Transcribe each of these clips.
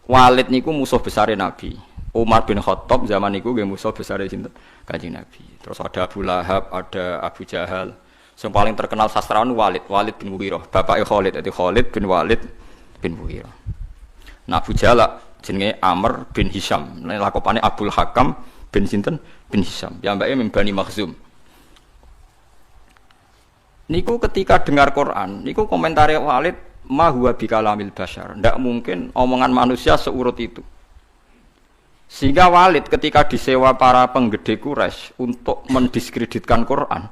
Walid niku musuh besar Nabi. Umar bin Khattab zaman niku nggih musuh besar sinten? Kanjeng Nabi. Terus ada Abu Lahab, ada Abu Jahal. Yang paling terkenal sastrawan Walid bin Mughirah. Bapaknya Khalid, itu Khalid bin Walid bin Mughirah. Nah Abu Jahal jenenge Amr bin Hisham. Nah lakopane Abdul Hakam bin sinten? Bin Hisham. Piyambake min Bani Makhzum. Niku ketika dengar Quran, niku komentare Walid ma huwa bikalamil bashar. Ndak mungkin omongan manusia seurut itu. Sehingga Walid ketika disewa para penggede Quraisy untuk mendiskreditkan Quran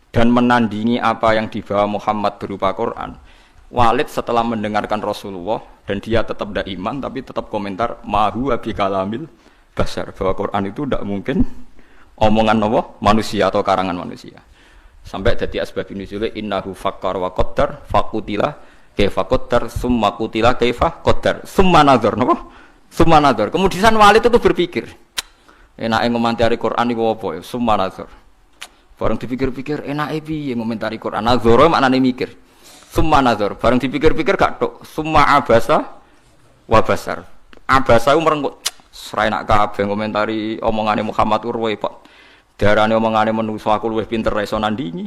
dan menandingi apa yang dibawa Muhammad berupa Quran, Walid setelah mendengarkan Rasulullah dan dia tetap tidak iman tapi tetap komentar ma huwa bikalamil bashar, bahwa Quran itu tidak mungkin omongan manusia atau karangan manusia. Sampai jadi asbab nuzul innahu fakkar wa qaddar faqutila kaifa qaddar summa qutila kaifa qaddar summa nazar summa nazar. Kemudian Walid itu berpikir enake ngomentari Quran iku apa ya summa nazar. Bareng dipikir-pikir enake piye ngomentari Quran nazar maknane mikir. Summa nazar bareng dipikir-pikir gak tok summa abasa wa basar. Abasa ku merengkut srai nak kabeh ngomentari omongane Muhammad urwe Pak. Darane omongane menungso aku luwih pinter iso nandingi.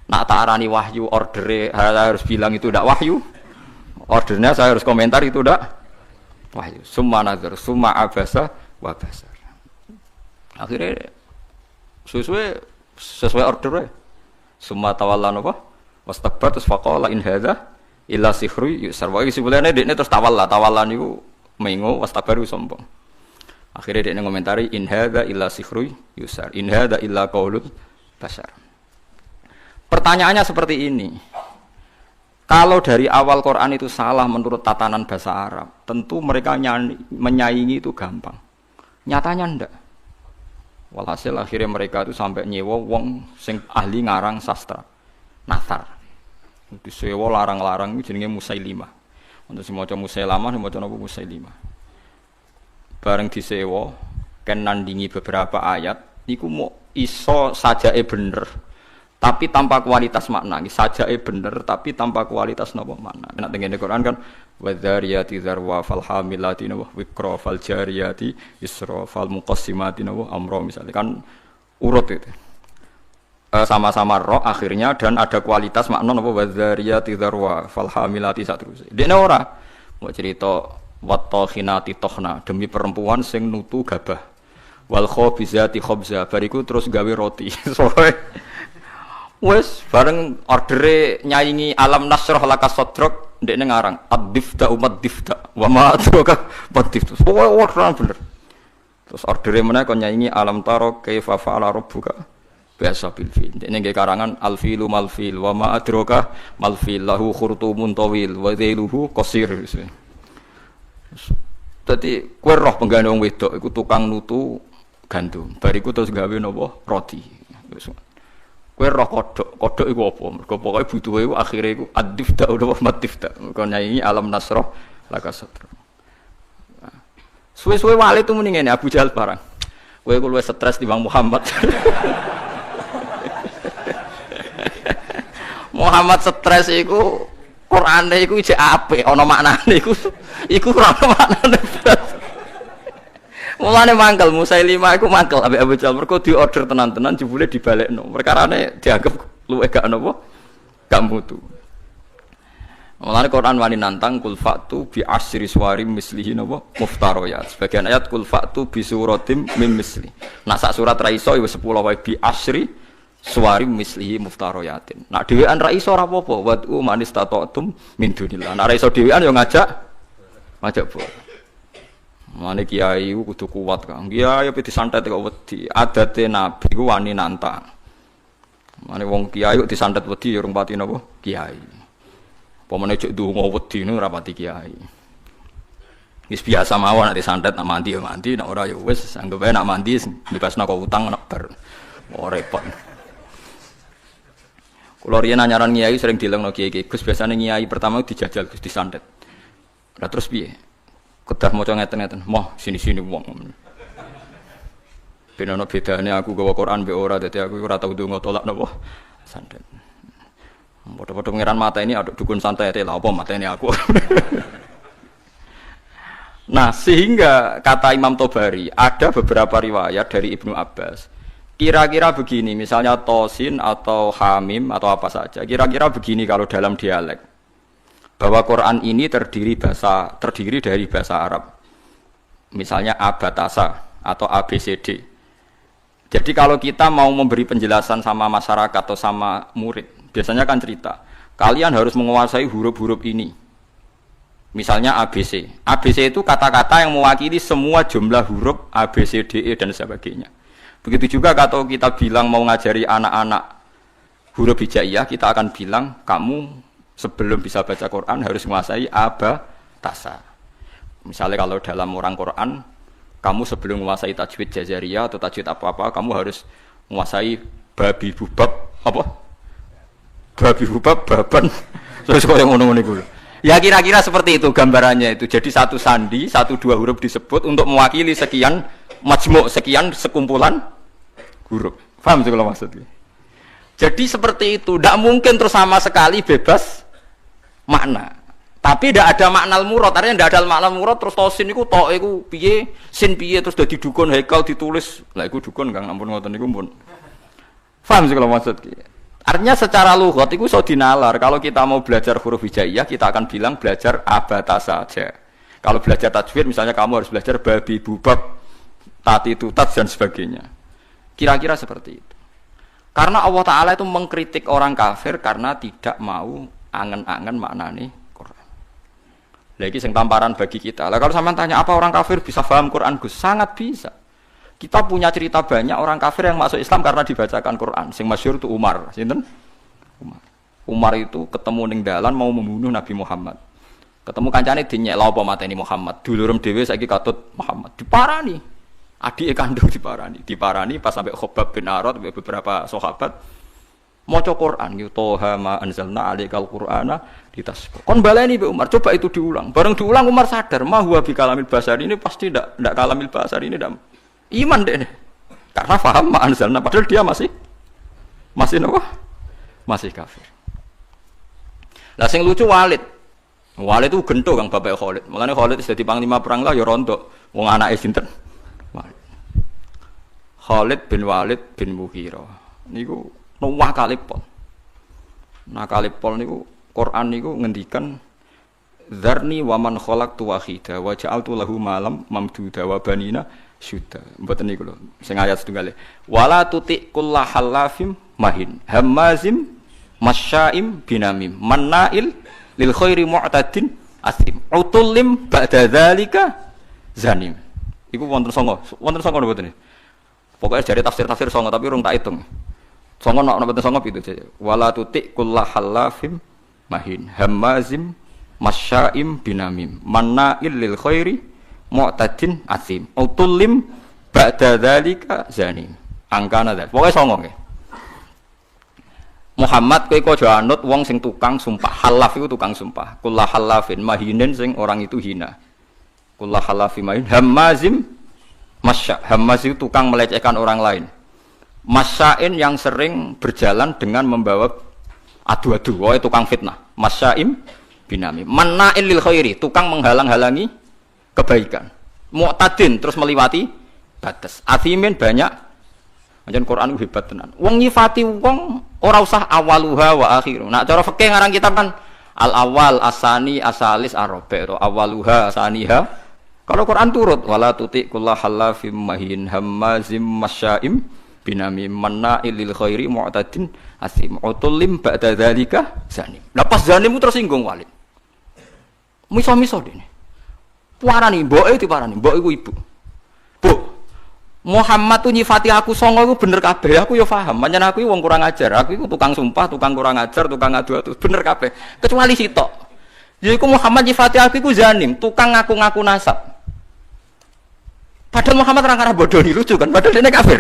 Nak tak arani wahyu ordere harus bilang itu ndak wahyu. Ordernya saya harus komentar itu ndak wahyu. Summa nazar, summa abasa wa basar. Akhirnya sesuai ordernya. Summa tawalla napa? Wastakbar terus faqala in hadza illa sihru yusar. Wae sebelane dekne terus tawalla niku mengo wastakbaru sombong. Akhirnya dia ngomentari in hadza illa sihru yusar. In hadza illa qaulul bashar. Pertanyaannya seperti ini. Kalau dari awal Quran itu salah menurut tatanan bahasa Arab, tentu mereka menyaingi itu gampang. Nyatanya ndak. Walhasil akhirnya mereka itu sampai nyewa wong sing ahli ngarang sastra. Nasar. Disewa larang-larang itu jenenge Musailimah. Untuk sing maca Musailamah, sing maca napa Musailimah. Bareng disewa kan nandingi beberapa ayat niku mau iso sajae bener tapi tanpa kualitas makna. Sajae bener tapi tanpa kualitas napa makna. Nek tengene Quran kan wadzariyati dzarwa fal hamilati wiqra fal jariyati isra fal muqassimati amra misalnya kan urut itu. Sama-sama roh akhirnya dan ada kualitas makna napa wadzariyati dzarwa fal hamilati saterusé. Dekne ora mau cerita wattokhinati tokhna demi perempuan sing nutu gabah wal khobizati khobza bariku terus gawe roti soe wes bareng ordere nyaingi alam nasroh laka sodrok ndekne ngarang ad-difta umat difta wa ma adraka ad-difta soe orderan bener terus ordere meneh kon nyaingi alam taro kaifa fa'ala rabbuka biasa bil fil ndekne nggih karangan al filu mal fil wa ma adraka mal fil lahu khurtumun tawil wa dhailuhu qasir. Dadi kowe roh penggane wong wedok iku tukang nutu gandum. Bariku terus gawe napa roti. Wis. Kowe roh kodhok iku apa? Mergo pokoke butuhe iku akhire iku ad-difta utawa matifta. Mergo nyanyi alam nasroh laka sadra. Suwe-suwe wali itu muni ngene Abu Jahal barang. Kowe iku luwih stres timbang Muhammad. Muhammad stres iku Qur'ane iku isih apik ana maknane iku ora ana maknane. Mulane mangkel Musailimah iku mangkel ambek Abu Jahal mergo diorder tenan-tenan jebule dibalekno. Perkarane dianggap luwih gak napa gak mutu. Mulane Quran wani nantang kul fa'tu bi asyri suwarim mislihi napa muftariyat. Sebagian ayat kul fa'tu bi suratim mim misli. Nak sak surat ra iso ya 10 wae bi asyri suwarim mislihi muftaroyatin. Nak dhewean ra iso ora apa-apa, wa manis tatatum min dunillah. Nak ra iso dhewean ya ngajak boleh. Mane kiai ku kudu kuat kan. Kiai ape disantet kok wedi. Adate nabi ku wani nantang. Mane wong kiai kok disantet wedi ya urung pati napa? Kiai. Pemene cek ndonga wedi nu ora pati kiai. Wis biasa mawon nek disantet nak mandi ya mandi, nak ora ya wis anggap ae nak mandi bebasna kok utang nak bar. Oh repot. Kalau riyen anyaran kiai sering dilengno kiai Gus biasane kiai pertama dijajal Gus disantet. Lah terus piye? Kedah maca ngeten-ngeten, moh sini-sini wong. Ben ana bedane aku gawa Quran mbek ora dadi aku ora tau ndonga tolak napa santet. Padha-padha pengiran mata ini aduk dukun santet lha apa mateni aku. Nah, sehingga kata Imam Tobari, ada beberapa riwayat dari Ibnu Abbas. Kira-kira begini, misalnya tosin atau hamim atau apa saja. Kira-kira begini kalau dalam dialek. Bahwa Quran ini terdiri dari bahasa Arab. Misalnya abatasa atau ABCD. Jadi kalau kita mau memberi penjelasan sama masyarakat atau sama murid, biasanya kan cerita, kalian harus menguasai huruf-huruf ini. Misalnya ABC. ABC itu kata-kata yang mewakili semua jumlah huruf A, B, C, D, E, dan sebagainya. Begitu juga kalau kita bilang mau ngajari anak-anak huruf hijaiyah, kita akan bilang, kamu sebelum bisa baca Quran harus menguasai abatasa. Misalnya kalau dalam orang Quran, kamu sebelum menguasai tajwid jazariyah atau tajwid apa-apa, kamu harus menguasai babi bubab, apa? Babi bubab, baban, terus kok yang ngomong-ngomong itu. Ya kira-kira seperti itu gambarannya itu. Jadi satu sandi, satu dua huruf disebut untuk mewakili sekian majmuk, sekian sekumpulan huruf. Paham sih kalau maksudnya? Jadi seperti itu. Tidak mungkin terus sama sekali bebas makna. Tapi tidak ada makna murad. Artinya tidak ada makna murad terus tosin itu tok itu piye, sin piye terus dadi dukun haikal ditulis. Lah iku dukun Kang ampun ngoten niku pun. Paham sih kalau maksudnya? Artinya secara lughat itu iso dinalar. Kalau kita mau belajar huruf hijaiyah, kita akan bilang belajar abatasa saja. Kalau belajar tajwid, misalnya kamu harus belajar babi, bubab, tati, tutat, dan sebagainya. Kira-kira seperti itu. Karena Allah Ta'ala itu mengkritik orang kafir karena tidak mau angen-angen maknani Quran. Lagi sing tamparan bagi kita. Lah kalau sampean tanya apa orang kafir bisa paham Quran, Gus? Sangat bisa. Kita punya cerita banyak orang kafir yang masuk Islam karena dibacakan Quran. Sing masyhur itu Umar, sinten? Umar itu ketemu ning dalan mau membunuh Nabi Muhammad. Ketemu kancane dinyek lha apa mateni Muhammad. Dulurem dhewe saiki katut Muhammad. Diparani. Adike kandung diparani. Diparani pas sampai Khobab bin Arad beberapa sahabat maca Quran, Toha ma anzalna alaikal Qur'ana ditasbih. Kon baleni Mbak Umar, coba itu diulang. Bareng diulang Umar sadar, ma huwa bi kalamil basari ini pasti ndak kalamil basari ini ndak iman deh, karena faham ma anzalna, padahal dia masih apa? Masih kafir. Lah sing lucu Walid itu gento Kang bapak Khalid. Makanya Khalid dadi panglima perang lah ya rontok. Wong anake sinten? Walid. Khalid bin Walid bin Mughirah. Niku nakalipol. Nakalipol niku Quran niku ngendikan Dzarni wa man khalaqtu wahida wa ja'altu lahu malam mamduda wa banina syuda. Mboten niku lho. Sing ayat setunggal. Wala tuti kullahallafim mahin hamazim masya'im binamim mannail lil khairi mu'tadin asim utullim ba'da dzalika zanim. Iku wonten songo mboten. Pokoke jare tafsir-tafsir songo tapi urung tak hitung. Songo nek mboten songo pitu saja. Wala tuti kullahallafim mahin hamazim masya'im binamim mannail lil khairi mu'tadin asim utullim ba'da dzalika zanim. Angkana dzal. Pokoke songo nggih. Muhammad kowe aja anut wong sing tukang sumpah. Halaf iku tukang sumpah. Kullah halafin mahinin sing orang itu hina. Kullah halafin mahin hamazim masya. Hamaz itu tukang melecehkan orang lain. Masya'in yang sering berjalan dengan membawa adu-adu. Wae tukang fitnah. Masya'im binami. Manna'il lil khairi, tukang menghalang-halangi kebaikan. Mu'tadin terus meliwati batas. Athimin banyak. Anjen Quran hebat tenan. Wong nyifati wong ora usah awaluha wa akhiru. Nah cara fikih ngarang kitab kan al awal asani asalis arabi atau awaluha asaniha. Kalau Quran turut wala tuti kullahallafim mahin hammazim masya'im binamim manna'il lil khairi mu'tadin asim utullim ba'da dzalika zanim. Lah pas zanim tersinggung Walid. Miso-miso dene. Puarani mboke diparani, mbok iku ibu. Bu, Muhammad tuh nyifati aku songo iku bener kabeh. Aku ya paham, pancen aku wong kurang ajar. Aku iku tukang sumpah, tukang kurang ajar, tukang adu-adu. Bener kabeh. Kecuali sitok. Yaiku Muhammad nyifati aku iku zanim, tukang ngaku-ngaku nasab. Padahal Muhammad orang-orang bodoh nih lucu kan, padahal dia kafir.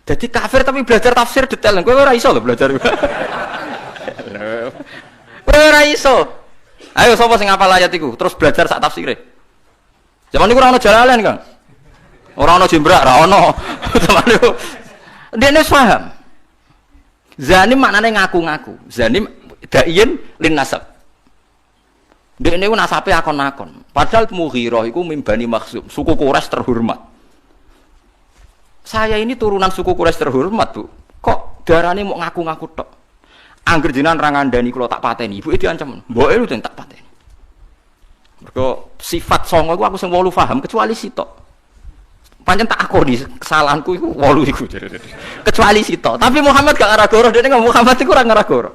Jadi kafir tapi belajar tafsir detail. Kowe ora iso lho belajar. Kowe ora iso. Ayo sapa sing hafal ayat iku terus belajar sak tafsire. Zaman niku ora ono Jalalain, Kang. Ora ono Jimbrak, ora ono. Zaman niku dene paham. Zanim maknane ngaku-ngaku. Zanim daiin lin nasab. Dekne ku nasabe akon-akon. Padahal Mughirah iku min Bani Makhzum, suku Quraisy terhormat. Saya ini turunan suku Quraisy terhormat, Bu. Kok darane mau ngaku-ngaku tok? Angger jenengan ra ngandani kula tak pateni, ibuke diancam. Mboke lu tak pateni. Mergo sifat songo iku aku sing 8 paham kecuali sitok. Pancen tak akoni kesalahanku iku 8 iku. Kecuali sitok. Tapi Muhammad gak ngaragoro, dene ngomong Muhammad iku ora ngaragoro.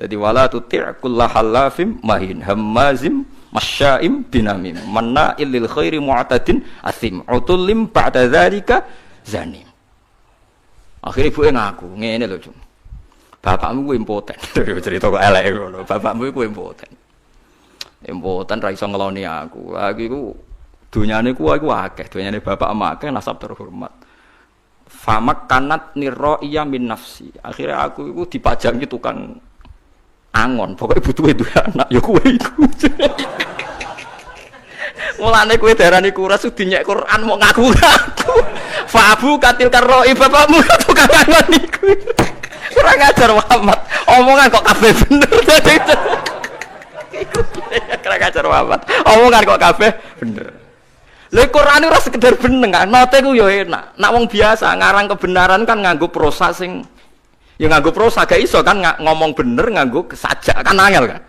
Dadi wala tuti' kullahallafim mahin hammazim masya'im binamim manna'il lil khairi mu'tadin asim utullim ba'da dzalika zanim. Akhire ibuke ngaku, ngene lho, Cung. Bapakmu ku impoten. Cerita kok elek ngono. Bapakmu ku impoten. Impoten ra iso ngeloni aku. Aku iku dunyane ku aku akeh, dunyane bapak emak akeh nasab terhormat. Famak kanat niraiya min nafsi. Akhire aku iku dipajangi tukang angon. Pokoke butuhe duwe anak ya kowe iku. Mulane kowe darani kuras dinyek Quran mau ngaku-ngaku. Fabu katil karoi bapakmu tukang angon iku. Kurang ajar Muhammad. Omongan kok kabeh bener. Kurang ajar Muhammad. Omongan kok kabeh bener. Lha Quran ora sekedar bener kan. Note ku yo enak. Nak wong biasa ngarang kebenaran kan nganggo prosa sing ya nganggo prosa gak iso kan ngomong bener nganggo sajak kan angel kan.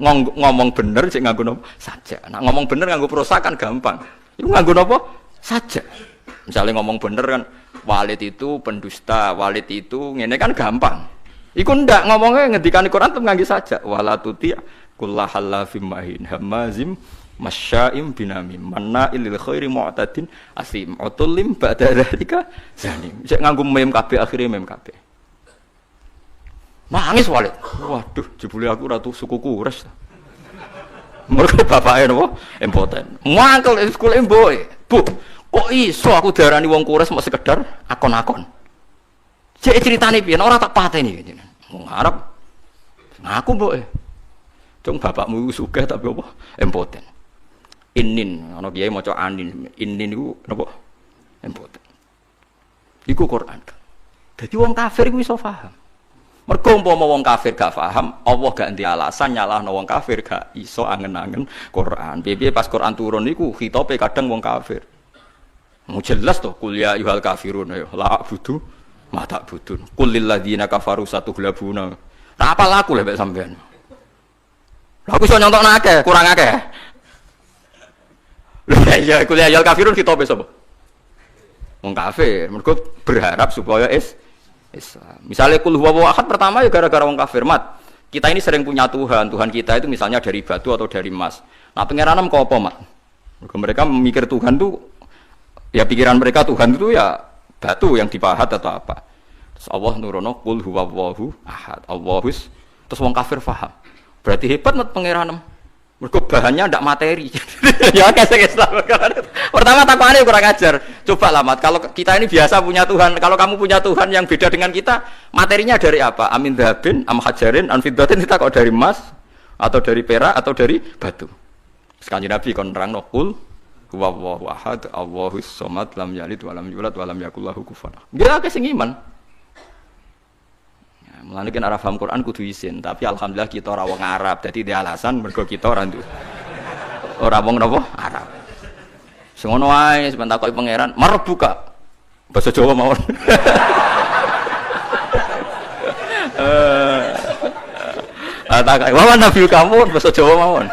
Ngomong bener sik nganggo nopo? Sajak. Nak ngomong bener nganggo prosa kan gampang. Iku nganggo nopo? Sajak. Misalnya ngomong bener kan Walid itu pendusta, Walid itu ngene kan gampang. Iku ndak ngomongnya ngendikane Quran tem ngangge saja. Wala tuti' kullahallafim mahin hamazim masya'im binamim manna'il lil khairi mu'tadin asim utullim ba'da dzalika zanim. Cek nganggo mem kabeh akhire mem kabeh. Nangis Walid. Waduh, jebule aku ratu suku Quraisy. Mergo bapake napa? Impoten. Mangkel sekolah mboke. Bu, kok iso aku darani wong Quraisy mau sekedar akon-akon. Cek ceritane piye ora tak pateni jenengan. Wong Arab ngaku mboke. Cung bapakmu sugih tapi apa? Impoten. Inin ana kiai maca anin. Inin iku napa? Impoten. Iku Quran. Dadi wong kafir iku iso paham. Mergo umpama wong kafir gak paham, Allah gak ndek alasan nyalahno wong kafir gak iso angen-angen Quran. Piye pas Quran turun niku khitope kadang wong kafir. Mu jelas to kul ya ayyuhal kafirun ya la budu mata budun. Qul lil ladzina kafaru satughlabuna. Nah apa laku lek sampean. Lah aku iso nyontokno akeh, kurang akeh. Lha ya kul ya ayyuhal kafirun khitope sapa? Wong kafir. Mergo berharap supaya Islam. Misalnya kul huwallahu ahad pertama ya gara-gara wong kafir mat. Kita ini sering punya Tuhan kita itu misalnya dari batu atau dari emas. Nah, pangeran kok apa mat? Mereka memikir Tuhan itu ya pikiran mereka Tuhan itu ya batu yang dipahat atau apa. Terus Allah nurono kul huwallahu ahad. Allahus terus wong kafir paham. Berarti hebat mat pangeran. Mergo bahannya ndak materi. Ya kasih Islam. Pertama takwane kurang ajar. Coba lah Mat, kalau kita ini biasa punya Tuhan, kalau kamu punya Tuhan yang beda dengan kita, materinya dari apa? Amin dhahabin, am hajarin, an fiddatin, kita kok dari emas atau dari perak atau dari batu. Kanjeng Nabi kon nerangno qul huwallahu ahad, Allahus samad, lam yalid wa lam yulad wa lam yakul lahu kufuwan. Dia akeh sing iman. Mulane kan arah paham Quran kudu isin, tapi alhamdulillah kita ora wong Arab, dadi dia alasan mergo kita ora wong napa Arab. Sing ngono wae sampeyan takoki pangeran, marbuka. Bahasa Jawa mawon. Takoki, "Wa nabi kamu bahasa Jawa mawon."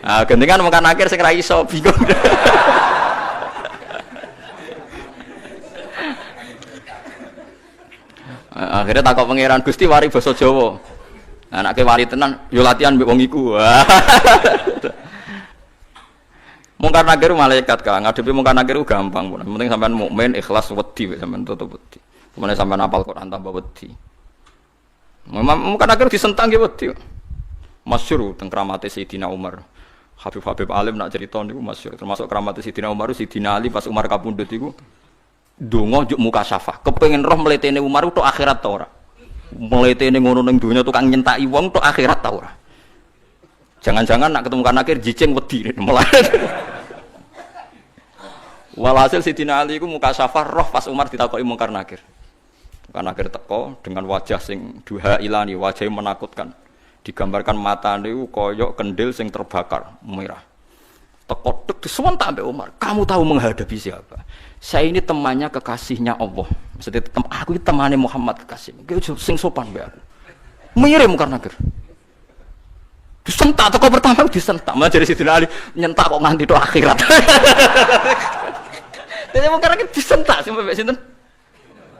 Ah, gendengan mungkin akhir sing ra iso bingung. Akhirnya takut pangeran Gusti wari basa Jawa. Anake wari tenan, yo latihan mbek wong iku. Mungkar nakir malaikat Kang, ngadepi mungkar nakir gampang, penting sampean mukmin ikhlas wedi sampean tutup wedi. Kemudian sampean hafal Quran tambah wedi. Mungkar nakir disentang nggih wedi. Masyhur teng kramate Sayyidina Umar. Habib alim nak cerita niku masyhur, termasuk kramate Sayyidina Umar, Sayyidina Ali pas Umar kapundhut iku donga njuk muka syafah. Kepengin roh mletene Umar tok akhirat ta ora. Mletene ngono ning donya tukang nyentaki wong tok akhirat ta ora. Jangan-jangan nak ketemu kan akhir jicing wedi mulai. Walhasil Sayyidina Ali iku muka syafah roh pas Umar ditakoki mungkar nakir. Mungkar nakir teko dengan wajah sing duha ilani, wajahnya menakutkan. Digambarkan matane iku koyok kendil sing terbakar merah. Tekotek disewentak ambek Umar. Kamu tahu menghadapi siapa? Saya ini temannya kekasihnya Allah. Maksudnya aku ini temannya Muhammad kekasih. Ki sing sopan mbek aku. Mirip Munkar Nakir. Disentak teko pertama disentak. Malah dari Sidina Ali nyentak kok nganti tok akhirat. Dene Munkar Nakir disentak sampai mbek sinten?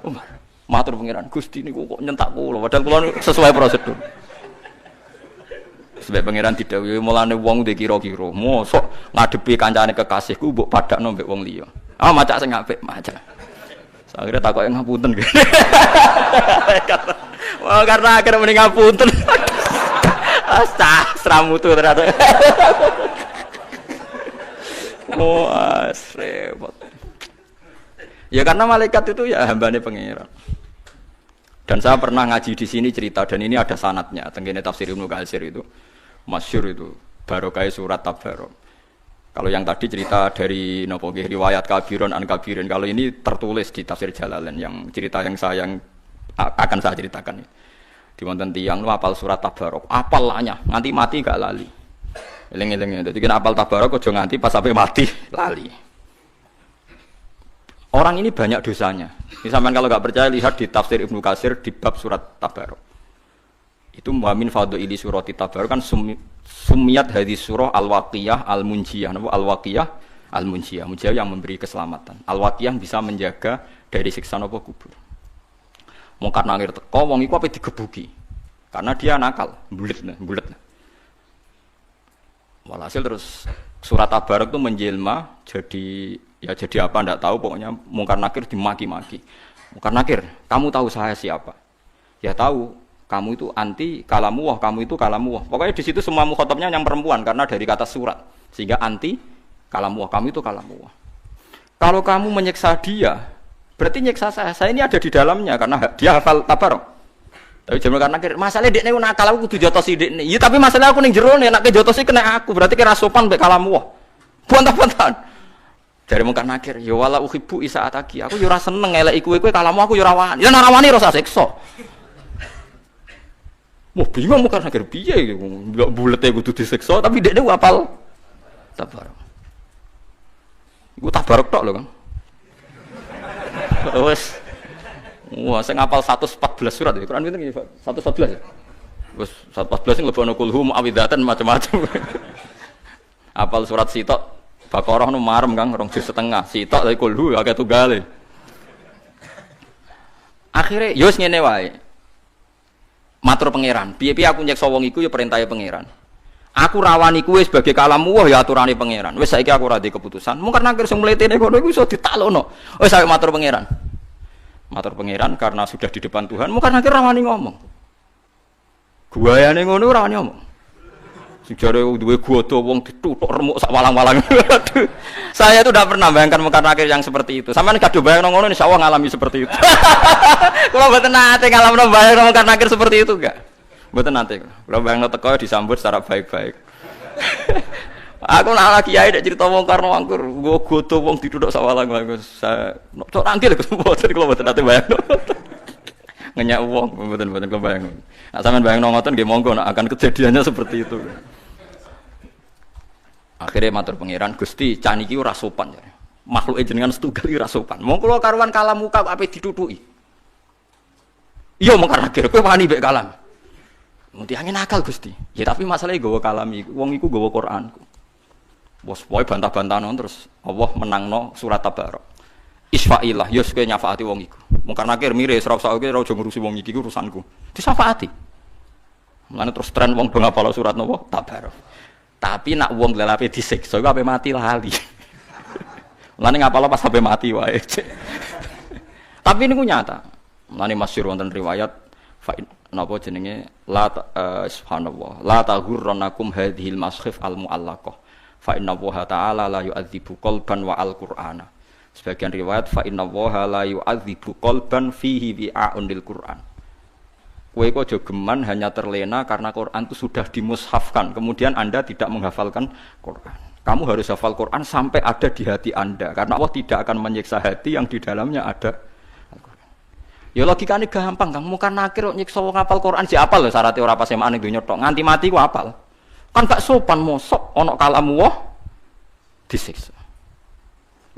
Umar. Matur pangeran, Gusti niku kok nyentak kula padahal kula sesuai prosedur. Sebab pangeran didhawuhi mulane wong ndek kira-kira, mosok ngadepi kancane kekasihku mbok padakno mbek wong liya. Ah macak sing apik, macak. Akhirnya takoke ngapunten. Wah, karena akhirnya mending ngapunten. Seramutu ternyata. Wah, repot. Ya karena malaikat itu ya hambane pangeran. Dan saya pernah ngaji di sini cerita dan ini ada sanadnya. Tenggene tafsir Ibnu Katsir itu masyhur itu barokah surat Tabarok. Kalau yang tadi cerita dari nopo riwayat kabiron an kabirin. Kalau ini tertulis di tafsir Jalalain yang cerita yang akan saya ceritakan. Di wonten tiyang lu apal surat Tabarok, apal lanya, nganti mati gak lali. Eling-eling. Dadi kena apal Tabarok aja nganti pas sampai mati lali. Orang ini banyak dosanya. Misalkan kalau nggak percaya lihat di tafsir Ibnu Katsir di bab surat Tabarok. Itu muamin fadhili surat Tabarok kan sumiyat hadis surah al-waqiyah al-munjiyah. Al-waqiyah al-munjiyah, munjiyah yang memberi keselamatan. Al-waqiyah bisa menjaga dari siksa napa kubur. Munkar Nakir teko wong iku ape digebuki. Karena dia nakal, bulet. Walhasil terus surat Tabarok itu menjelma jadi apa ndak tahu, pokoknya Munkar Nakir dimaki-maki. Munkar Nakir, kamu tahu saya siapa? Ya tahu, kamu itu anti kalamuwah, kamu itu kalamuwah. Pokoknya di situ semua mukhatabnya yang perempuan karena dari kata surat. Sehingga anti kalamuwah, kamu itu kalamuwah. Kalau kamu menyiksa dia, berarti nyiksa saya. Saya ini ada di dalamnya karena dia hafal Tabarok. Tapi Munkar Nakir, masalahnya dekne nakal aku kudu jotosi dekne. Ya tapi masalah aku ning jero nek jotosi kena aku, berarti kira sopan mbek kalamuwah. Bantah-bantahan. Dari Munkar Nakir, ya wala uhibbu isaataki. Aku yo ora seneng eleki kowe kalamu aku yo ora wani. Ya ora wani ora siksa. Wah, bingung Munkar Nakir piye iki. Mbok bulete kudu disiksa tapi dekne hafal Tabarok. Iku Tabarok tok lho, Kang. Wes. Wah, sing hafal 114 surat ya. Quran pinten iki, Pak? 114 ya. Wes 114 sing lebokno kulhum awidatan macam-macam. Hafal surat Sitok Baqarah nu marem Kang, 2 juz setengah. Sitok dari kulhu akeh tunggale. Akhire yo wis ngene wae. Matur pangeran, piye-piye aku nyeksa wong iku ya perintahe pangeran. Aku rawani kuwe sebagai kalamu wah ya aturane pangeran. Wis saiki aku ora di keputusan. Mungkin Nakir sing mletene kono iku iso ditalokno. Wis saiki matur pangeran. Matur pangeran karena sudah di depan Tuhan, mungkin Nakir rawani ngomong. Guayane ngono ora wani ngomong. Jare duwe godo wong dituthuk remuk sak walang-walang. Saya itu tidak pernah bayangkan Munkar Nakir yang seperti itu. Sampeyan kadung bayangno ngono insyaallah ngalami seperti itu. Kula mboten nate ngalamno bayangno Munkar Nakir seperti itu enggak. Mboten nate. Kula bayangno teko disambut secara baik-baik. Aku nak lagi kiai nek cerita Munkar Nakir, godo wong dituthuk sak walang-walang. Saya cok rangkil mboten kula mboten nate bayangno. Ngenyak wong mboten kula bayangno. Nek sampeyan bayangno ngoten nggih monggo nek akan kejadiannya seperti itu. Akhirnya matur pangeran, Gusti can iki ora sopan ya. Makhluk jenengan setunggal iki ora sopan. Mong kula karuan kalam muka ape ditutuki. Iya Munkar Nakir kowe wani mbek kalam. Muti angin akal Gusti. Ya tapi masalahnya gawa kalam iku, wong iku gawa Quranku. Bos pokoke bantah-bantahan terus Allah menangno surat Tabarok. Isfa'illah, yo kowe nyafaati wong iku. Munkar Nakir mire ora usah ora ngurusi wong iki urusanku. Disafaati. Mulane terus tren wong do ngapal surat napa Tabarok. Tapi nak wong lelape disiksa iku ape mati lali. Mulane ngapalo pas sampai mati wae. Tapi niku nyata. Mulane masyhur wonten riwayat napa jenenge la subhanallah la taghurrannakum hadhil maskhif al muallaqah fa inna Allaha ta'ala la yu'adzibu qalban wa al-Qur'ana. Sebagian riwayat fa inna Allaha la yu'adzibu qalban fihi wi'a'un lil Qur'an. Kowe kok aja geman hanya terlena karena Quran itu sudah dimushafkan, kemudian Anda tidak menghafalkan Quran. Kamu harus hafal Quran sampai ada di hati Anda, karena Allah tidak akan menyiksa hati yang di dalamnya ada Al-Quran. Ya logikane gampang, Kang. Mungkar nakir kok nyiksa wong hafal Quran si apal lho syaratnya ora pas semaan ning donya tok. Nganti mati ku apal. Kan gak sopan mosok ana kalamu wah disiksa.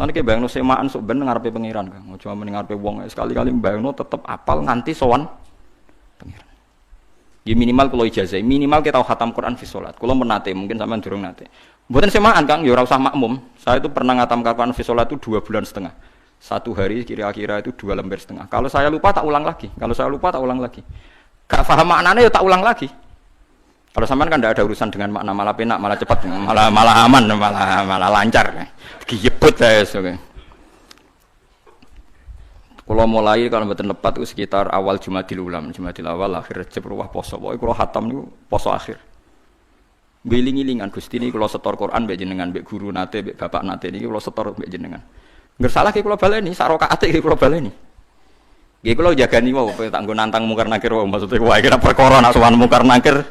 Nanti kayak bayangno semaan sok ben ngarepe pangeran, Kang. Cuma mending ngarepe wong sekali-kali bayangno tetep apal nganti sowan pangeran. Ya minimal kalau ijazah, minimal kita tahu khatam Quran fi sholat. Kalau menate, mungkin sampean durung nate. Mboten semaan, Kang, ya ora usah makmum. Saya itu pernah ngatam Quran fi sholat itu 2,5 bulan. Satu hari kira-kira itu 2,5 lembar. Kalau saya lupa tak ulang lagi. Gak paham maknanya ya tak ulang lagi. Kalau sampean kan tidak ada urusan dengan makna, malah penak, malah cepat, malah aman, malah lancar. Giyebut saya okay. Kalau mulai kalau mboten lepat itu sekitar awal Jumadil awal akhir Rejab ruwah poso. Pokoke kula khatam niku poso akhir. Ngiling-ngilingan Gusti niki kula setor Quran mbek jenengan, mbek guru nate, mbek bapak nate niki kula setor mbek jenengan. Ngersalah ki kula baleni, sak rakaat iki kula baleni. Nggih kula jagani wae tak nggo nantang mungkar nakir wae maksudnya wae kira perkara nak sowan mungkar nakir.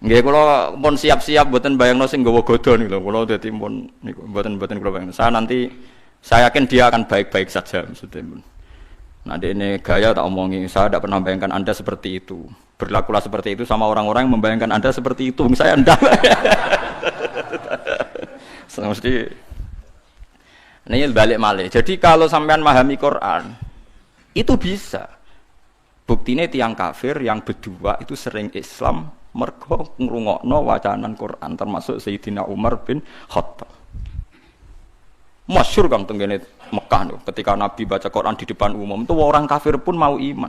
Nggih kula pun siap-siap mboten bayangno sing nggawa godho niku lho. Kula dadi pun niku mboten kula bayangno. Saya yakin dia akan baik-baik saja maksudnya. Nah, ini gaya tak omongi, saya tidak pernah bayangkan Anda seperti itu. Berlakulah seperti itu sama orang-orang yang membayangkan Anda seperti itu. Saya enggak. Mesti ini balik malih. Jadi kalau sampean memahami Quran, itu bisa. Buktinya tiang kafir yang berdua itu sering Islam mergo ngrungokno wacanan Quran, termasuk Sayyidina Umar bin Khattab. Masyhur Kang tenggene Mekah tuh, ketika Nabi baca Quran di depan umum, itu orang kafir pun mau iman.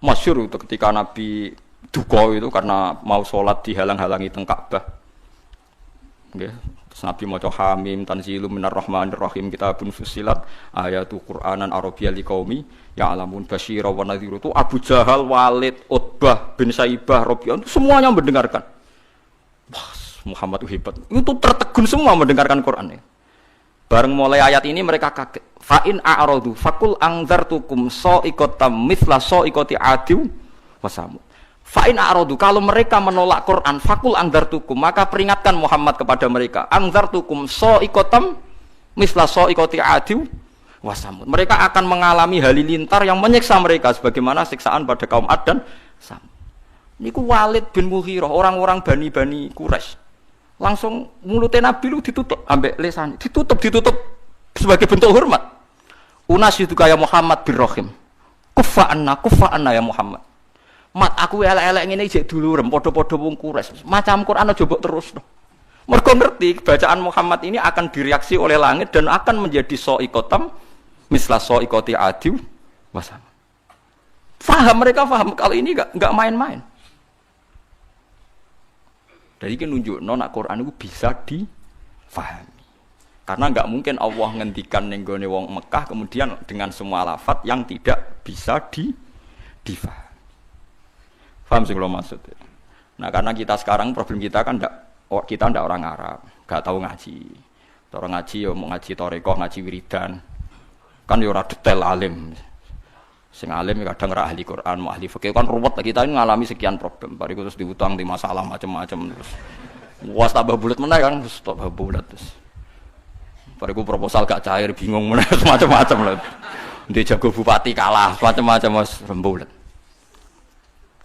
Masyhur itu ketika Nabi duka itu karena mau sholat dihalang-halangi teng Ka'bah. Nggih, terus Nabi maca Hamim tanzilum minar rahmanir rahim kitabun fussilat ayatu Qur'anan Arabiyyal liqaumi ya'lamun basyira wa nadhiru. Itu Abu Jahal, Walid, Utbah bin Saibah, Rabi'ah semuanya mendengarkan. Wah, Muhammad itu hebat. Itu tertegun semua mendengarkan Quran ya. Bareng mulai ayat ini mereka kaget. Fa'in a'radu fakul angzartukum sa'iqatam mithla sa'iqati adiw wasamud. Fa'in a'radu, kalau mereka menolak Quran, fakul angzartukum, maka peringatkan Muhammad kepada mereka. Angzartukum sa'iqatam mithla sa'iqati adiw wasamud. Mereka akan mengalami halilintar yang menyiksa mereka sebagaimana siksaan pada kaum Ad dan Samud. Niku Walid bin Mughirah, orang-orang Bani Quraisy. Langsung mulutnya Nabi lu ditutup ambek lesan, ditutup sebagai bentuk hormat. Unas itu kayak Muhammad bin Rahim. Kufa anna ya Muhammad. Mat aku elek-elek ngene jek dulurem padha-padha wong Quraisy. Macam Quran aja mbok terusno. Mergo ngerti bacaan Muhammad ini akan direaksi oleh langit dan akan menjadi sa'iqatam misla sa'iqati adiw wasam. Mereka paham kalau ini enggak main-main. Jadi kan nunjukno nak Quran itu bisa difahami. Karena enggak mungkin Allah ngendikan ning gone wong Mekah kemudian dengan semua lafaz yang tidak bisa difahami. Paham sih kalau maksud. Nah, karena kita sekarang problem kita kan kita ndak orang Arab, enggak tahu ngaji. Orang ngaji ya mau ngaji thariqah, ngaji wiridan. Kan ya ora detail alim. Sing alim kadang ora ahli Quran, mau ahli fikih kan ruwet. Kita ini ngalami sekian problem. Bariku terus diutang di masalah macam-macam terus. Was tambah bulat meneh kan, terus tambah bulat terus. Bariku proposal gak cair, bingung meneh macam-macam lho. Ndek jago bupati kalah, macam-macam wis rembulet.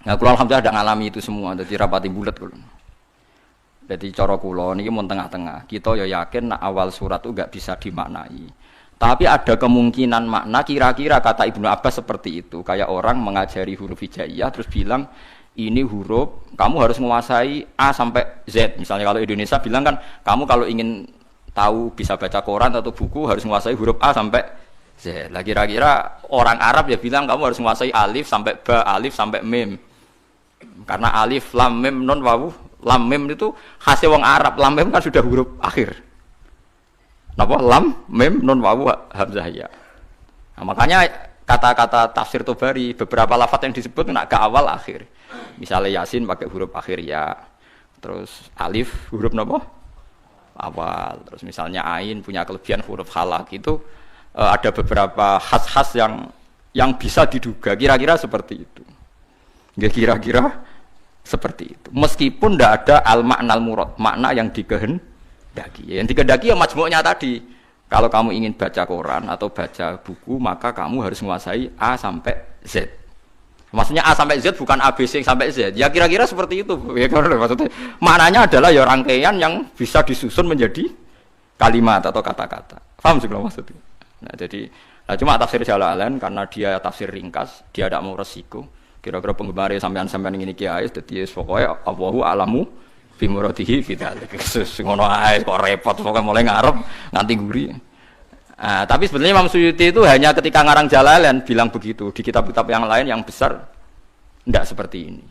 Nah, kula alhamdulillah ada ngalami itu semua, dadi rapati bulat kula. Jadi cara kula niki mun tengah-tengah. Kita ya yakin nak awal surat itu enggak bisa dimaknai. Tapi ada kemungkinan makna kira-kira kata Ibnu Abbas seperti itu. Kayak orang mengajari huruf hijaiyah terus bilang ini huruf kamu harus menguasai A sampai Z. Misalnya kalau Indonesia bilang kan kamu kalau ingin tahu bisa baca koran atau buku harus menguasai huruf A sampai Z. Lah kira-kira orang Arab ya bilang kamu harus menguasai alif sampai ba, alif sampai mim. Karena alif, lam, mim, nun, wawu, lam, mim itu khasnya wong Arab. Lam, mim kan sudah huruf akhir. Napa lam, mim, nun, wawu, hamzah ya. Nah, makanya kata-kata tafsir Tobari beberapa lafaz yang disebut nak ke awal akhir. Misalnya Yasin pakai huruf akhir ya. Terus alif huruf napa? Awal. Terus misalnya ain punya kelebihan huruf halak itu ada beberapa khas-khas yang bisa diduga kira-kira seperti itu. Ya kira-kira seperti itu. Meskipun tidak ada al-ma'nal murad, makna yang dikehendaki. Yang dikehendaki ya majmu'nya tadi. Kalau kamu ingin baca Quran atau baca buku, maka kamu harus menguasai A sampai Z. Maksudnya A sampai Z bukan ABC sampai Z. Ya kira-kira seperti itu. Ya, maksudnya maknanya adalah ya rangkaian yang bisa disusun menjadi kalimat atau kata-kata. Paham sih kalau maksudnya? Nah, jadi cuma tafsir Jalalain karena dia tafsir ringkas, dia tidak mau resiko. Kira-kira penggemar sampean-sampean ini kiai, jadi pokoknya Allahu a'lamu bimuradihi fidzalik. Ngono ae kok repot pokoke mulai ngarep nganti guri. Tapi sebenarnya Imam Suyuti itu hanya ketika ngarang Jalalain bilang begitu. Di kitab-kitab yang lain yang besar tidak seperti ini.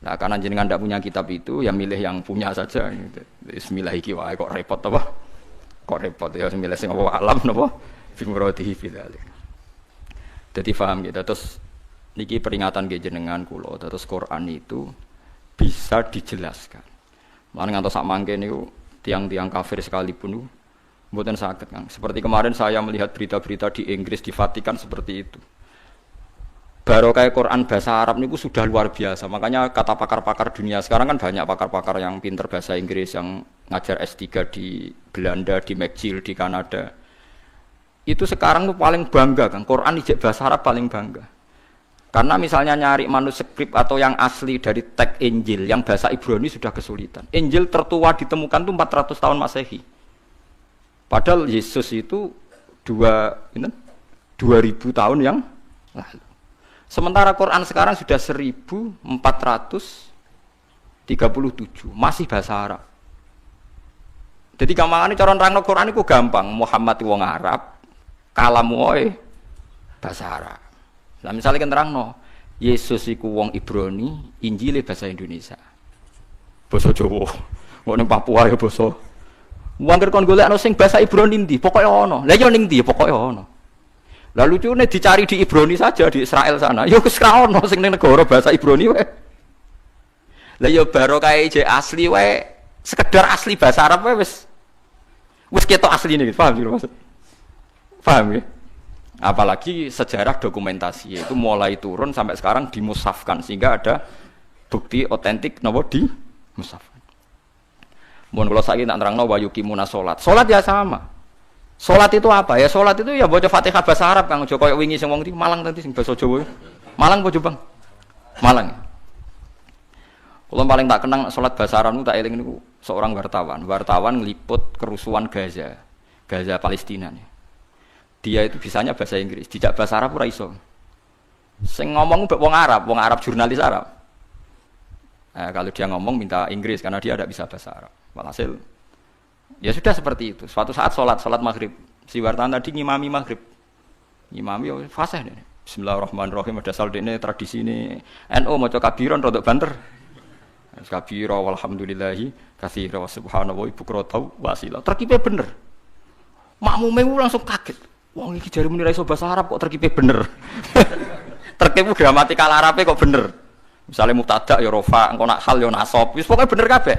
Nah, karena jenengan tidak punya kitab itu, ya milih yang punya saja. Bismillah iki wae kok repot apa? Kok repot ya milih sing apa alam napa bimuradihi fidzalik. Jadi paham gitu. Terus niki peringatan ke jenengan kula. Terus Quran itu bisa dijelaskan. Lan ngantos sak mangke niku tiang-tiang kafir sekalipun niku mboten saged, Kang. Seperti kemarin saya melihat berita-berita di Inggris di Vatikan seperti itu. Barokah Quran bahasa Arab niku sudah luar biasa. Makanya kata pakar-pakar dunia sekarang kan banyak pakar-pakar yang pinter bahasa Inggris yang ngajar S3 di Belanda, di McGill, di Kanada. Itu sekarang tuh paling bangga, Kang. Quran ijek bahasa Arab paling bangga. Karena misalnya nyari manuskrip atau yang asli dari teks Injil yang bahasa Ibrani sudah kesulitan. Injil tertua ditemukan itu 400 tahun Masehi. Padahal Yesus itu 2000 tahun yang lalu. Sementara Quran sekarang sudah 1437, masih bahasa Arab. Jadi gampangane cara nerangno Quran itu gampang. Muhammad wong Arab, kalamu bahasa Arab. Nah misalnya kan terangno, Yesus iku wong Ibrani, Injile bahasa Indonesia. Basa Jawa. Kok ning Papua ya basa. Wong kon golekno sing bahasa Ibrani ndi, pokoke ana. Lah ya ning ndi pokoke ana. Lah lucune dicari di Ibrani saja di Israel sana. Ya wis ra ono sing ning negara bahasa Ibrani wae. Lah ya barokah je asli wae, sekedar asli bahasa Arab wae wis ketok asline gitu. Paham sih maksud? Paham ya? Apalagi sejarah dokumentasi itu mulai turun sampai sekarang dimusafkan sehingga ada bukti otentik napa di musafkan. Mun kula saiki tak nerangno wa yuqimuna salat. Salat ya sama. Salat itu apa? Ya salat itu ya baca Fatihah bahasa Arab Kang Joko koyo wingi sing wong iki Malang tadi sing basa Jawa. Malang apa Jombang? Malang. Kula paling tak kenang salat bahasa Arab niku tak eling niku seorang wartawan. Wartawan ngliput kerusuhan Gaza. Gaza Palestina nih. Dia itu bisanya bahasa Inggris, tidak bahasa Arab ora iso. Sing ngomong mbek wong Arab jurnalis Arab. Kalau dia ngomong minta Inggris karena dia tidak bisa bahasa Arab. Walhasil ya sudah seperti itu. Suatu saat salat maghrib, si wartawan tadi ngimami maghrib. Ngimami fasih deh. Bismillahirrahmanirrahim, ada sal dene tradisi ini NU maca kabiron rodok banter. Kabira walhamdulillahi katsira wa subhanallahi bukratan wasila. Terkipe bener. Makmume langsung kaget. Wong iki jare muni ra iso bahasa Arab kok terkipe bener. Terkipe gramatikal Arabe kok bener. Misale mubtada ya rafa, engko nak hal ya nasab. Wis pokoke bener kabeh.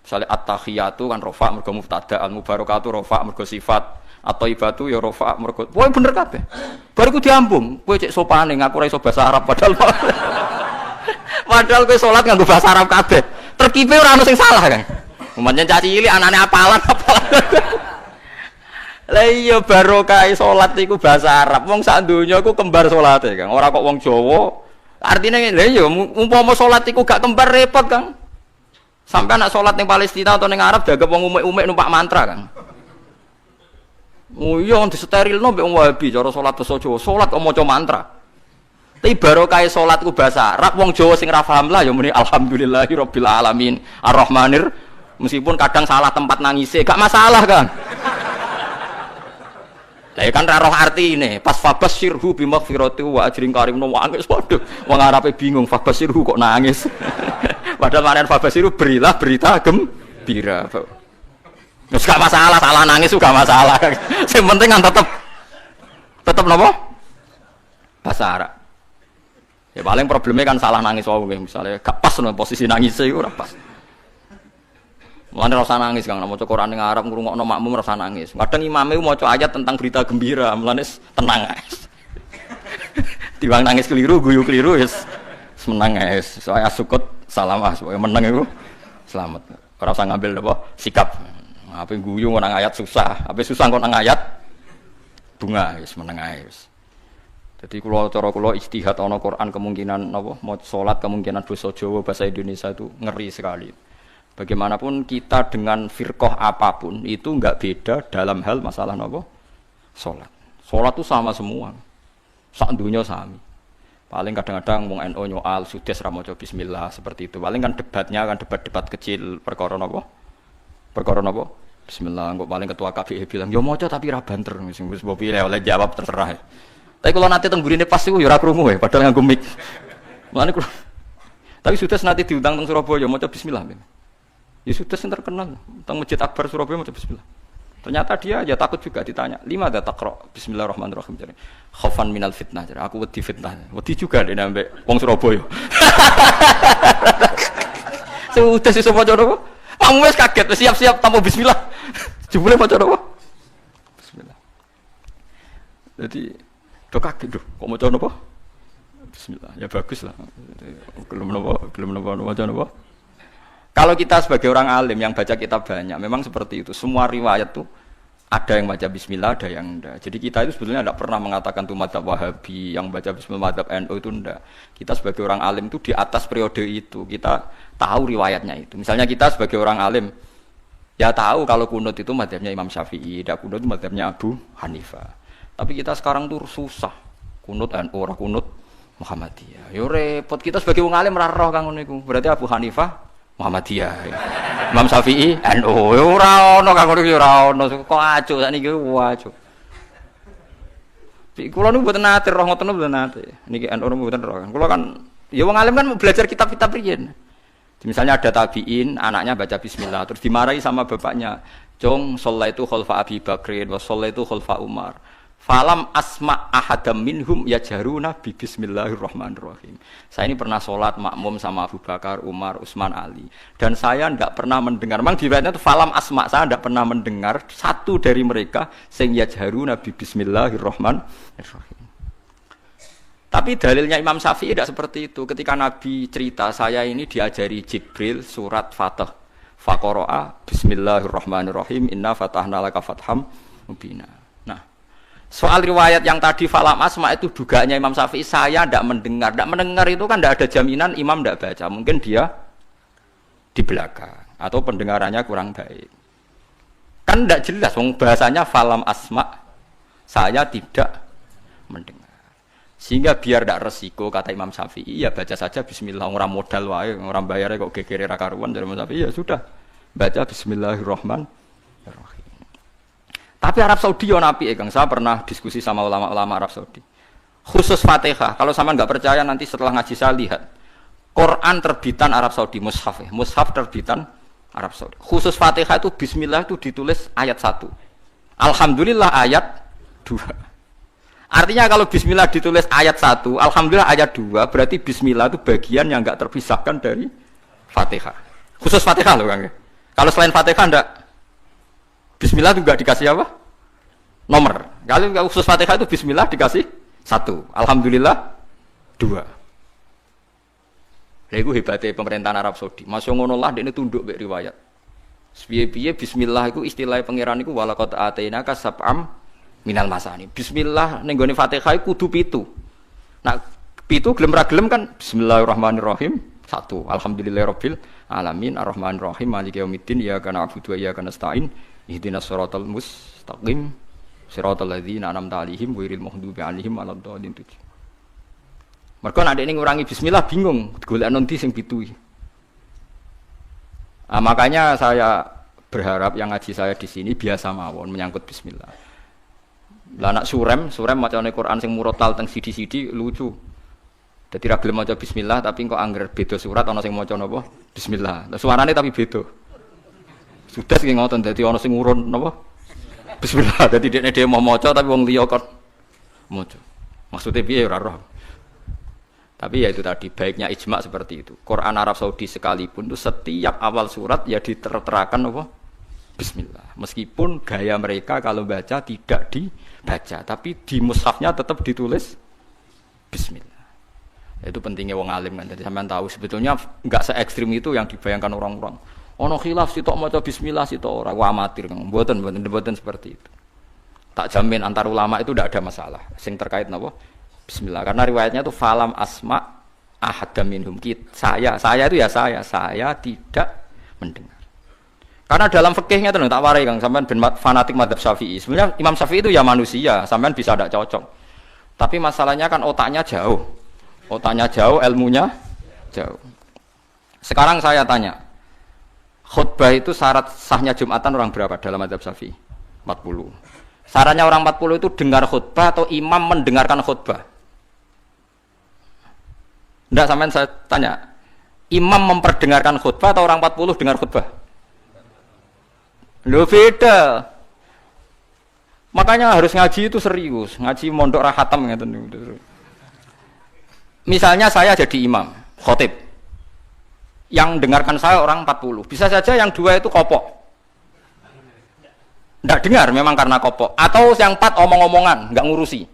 Misale at-tahiyatu kan rafa mergo mubtada, al-mubarakatu rafa mergo sifat, at-thayyibatu ya rafa mergo. Pokoke bener kabeh. Bariku diambung, kowe cek sopane ngaku ra iso bahasa Arab padahal kowe salat nganggo bahasa Arab kabeh. Terkipe ora ono sing salah kan. Umpamane caci cilik anane apalan. Lah iya barokah salat iku bahasa Arab. Wong sak donya iku kembar salate, Kang. Ora kok wong Jawa. Artine lha iya umpama salat iku gak kembar repot, Kang. Sampai anak salat ning Palestina atau ning Arab jaga wong umek-umek numpak mantra, Kang. Oh iya disterilno mbek wong Wahabi cara salat basa Jawa. Salat kok maca mantra. Tapi barokah salat ku bahasa Arab, wong Jawa sing ra paham lah ya muni alhamdulillahirabbil alamin arrahmanir. Meskipun kadang salah tempat nangise, gak masalah, Kang. Lah kan ra roh artine, pas fabasyirhu bimaghfirati wa ajrin karim nangis padha. Wong Arabe bingung fabasyirhu kok nangis. Padahal maknane fabasyirhu berilah berita gembira. Wis gak masalah, salah nangis juga masalah. Sing penting kan tetep napa? Bahasa Arab. Ya paling problemnya kan salah nangis wae misalnya gak pas nang posisi nangis iku ora pas. Mulane rasa nangis Kang, maca Quran ning Arab ngrungokno makmum rasa nangis. Kadang imame maca ayat tentang berita gembira, mulane tenang guys. Tiwang nangis keliru, guyu keliru wis menang guys. Saya sukut salam supaya menang iku selamat. Ora usah ngambil apa sikap. Apa guyu nang ayat susah, apa susah nang ayat bunga wis meneng ae wis. Jadi cara kula ijtihad ana Quran kemungkinan napa mau salat kemungkinan basa Jawa bahasa Indonesia itu ngeri sekali. Bagaimanapun kita dengan firqah apapun itu enggak beda dalam hal masalah napa salat. Salat itu sama semua. Sak dunya sami. Paling kadang-kadang wong NU nyoal sudes ra maca bismillah seperti itu. Paling kan debatnya kan debat-debat kecil perkara napa? Perkara napa? Bismillah, kok paling ketua KPI bilang, "Ya maca tapi ra banter." Wis mbok pilih oleh jawab terserah. Tapi kalau nanti tenggurine pas iku ya ora krungu padahal nganggo mic. Mulane tapi sudah nanti diundang teng Surabaya maca bismillah. Ya sudah sing terkenal teng Masjid Akbar Surabaya maca bismillah. Ternyata dia aja takut juga ditanya, "Lima ada taqra bismillahirrahmanirrahim." Jadi, "Khaufan minal fitnah." Jadi, aku wedi fitnah. Wedi juga dene ambek wong Surabaya. Sudah sesuk maca apa? Kamu wis kaget, siap-siap tanpa bismillah. Jebule maca apa? Bismillah. Jadi do kaget do, kok maca napa? Bismillah. Ya bagus lah. Belum napa maca napa? Kalau kita sebagai orang alim yang baca kitab banyak, memang seperti itu. Semua riwayat tuh ada yang baca bismillah, ada yang enggak. Jadi kita itu sebetulnya tidak pernah mengatakan tuh madzhab Wahabi yang baca bismillah, madzhab NU itu enggak. Kita sebagai orang alim itu di atas periode itu, kita tahu riwayatnya itu. Misalnya kita sebagai orang alim ya tahu kalau kunut itu madzhabnya Imam Syafi'i, tidak kunut itu madzhabnya Abu Hanifah. Tapi kita sekarang tuh susah. Kunut NU ora kunut Muhammadiyah. Yo repot kita sebagai wong alim ora roh kang ngono iku. Berarti Abu Hanifah Muhammadiyah. Imam Syafi'i NU. Yo ora ono kang ngono iki ora ono. Kok acuh sakniki wacuh. Kula niku mboten nate roh ngoten mboten nate. Niki NU mboten roh. Kula kan ya wong alim kan belajar kitab-kitab riyen. Misalnya ada tabi'in, anaknya baca bismillah terus dimarahi sama bapaknya. Jong shallaitu khalfa Abi Bakrin wa shallaitu khalfa Umar. Falam asma ahadam minhum yajharuna bi bismillahirrahmanirrahim. Saya ini pernah sholat makmum sama Abu Bakar, Umar, Utsman, Ali. Dan saya tidak pernah mendengar, memang di riwayatnya itu falam asma, saya tidak pernah mendengar satu dari mereka sing yajharuna bi bismillahirrahmanirrahim. Tapi dalilnya Imam Syafi'i tidak seperti itu. Ketika Nabi cerita, saya ini diajari Jibril surat Fatah. Faqara'a bismillahirrahmanirrahim inna fatahna laka fatham mubina. Soal riwayat yang tadi falam asma itu dugaannya Imam Syafi'i, saya tidak mendengar. Tidak mendengar itu kan tidak ada jaminan imam tidak baca. Mungkin dia di belakang atau pendengarannya kurang baik. Kan tidak jelas, bahasanya falam asma, saya tidak mendengar. Sehingga biar tidak resiko, kata Imam Syafi'i, ya baca saja bismillah. Orang modal wae, orang bayarnya kok gegere ra karuan dari Imam Syafi'i, ya sudah. Baca bismillahirrahmanirrahim. Tapi Arab Saudi yo napi Kang. Saya pernah diskusi sama ulama-ulama Arab Saudi. Khusus Fatihah. Kalau sama nggak percaya nanti setelah ngaji saya lihat. Quran terbitan Arab Saudi mushaf ya. Mushaf terbitan Arab Saudi. Khusus Fatihah itu bismillah itu ditulis ayat 1. Alhamdulillah ayat 2. Artinya kalau bismillah ditulis ayat 1, alhamdulillah ayat 2, berarti bismillah itu bagian yang enggak terpisahkan dari Fatihah. Khusus Fatihah loh Kang. Kalau selain Fatihah enggak bismillah itu enggak dikasih apa? Nomor. Kalau khusus Fatihah itu bismillah dikasih 1, alhamdulillah 2. Lha iku hebate pemerintahan Arab Saudi. Masya ngono lah dekne tunduk mek riwayat. Piye-piye bismillah iku istilah pangeran iku walaqad atainaka sab'am minal masani. Bismillah ning gone Fatihah iku kudu 7. Nah, 7 gelem ra gelem kan bismillahirrahmanirrahim 1. Alhamdulillahirabbil alamin arrahmanirrahim maliki yaumiddin iyyaka na'budu wa iyyaka nasta'in ihdinas siratal mustaqim siratal ladzina an'amta 'alaihim ghairil maghdubi 'alaihim waladdallin. Mergo nek ini ngurangi bismillah bingung golek nanti sing 7 iki. Makanya saya berharap yang ngaji saya di sini biasa mawon menyangkut bismillah. Lah anak surem macane Quran sing murotal teng sidi-sidi lucu. Dadi ra gelem maca bismillah tapi kok angger beda surat ana sing maca napa? Bismillah. Lah suarane tapi beda. Sudah sing ngoten dadi ana sing urun napa? Bismillah. Dadi dekne dhewe mau maca tapi wong liya kok maca. Maksudnya piye ora roh. Tapi ya itu tadi baiknya ijma seperti itu. Quran Arab Saudi sekalipun itu setiap awal surat ya diterterakan apa? Bismillah. Meskipun gaya mereka kalau baca tidak dibaca, tapi di mushafnya tetap ditulis Bismillah. Itu pentingnya wong alim kan. Jadi sampean tahu sebetulnya enggak se ekstrim itu yang dibayangkan orang-orang. Ono khilaf sitok maca bismillah sitok ora, amatir Kang. Mboten seperti itu. Tak jamin antar ulama itu tidak ada masalah. Sing terkait napa? Bismillah. Karena riwayatnya itu falam asma ahadam minhum. Saya itu ya saya tidak mendengar. Karena dalam fikihnya itu tak warai Kang, sampean ben fanatik mazhab Syafi'i. Sebenarnya Imam Syafi'i itu ya manusia, sampean bisa tidak cocok. Tapi masalahnya kan otaknya jauh. Otaknya jauh, ilmunya jauh. Sekarang saya tanya, khutbah itu syarat sahnya Jumatan orang berapa dalam mazhab Syafi'i? 40. Syaratnya orang 40 itu dengar khutbah atau imam mendengarkan khutbah? Enggak, sampean saya tanya. Imam memperdengarkan khutbah atau orang 40 dengar khutbah? Loh beda. Makanya harus ngaji itu serius, ngaji mondok rahatam gitu. Misalnya saya jadi imam, khotib. Yang dengarkan saya orang 40. Bisa saja yang 2 itu kopok. Tidak dengar memang karena kopok. Atau yang 4 omong-omongan, nggak ngurusi.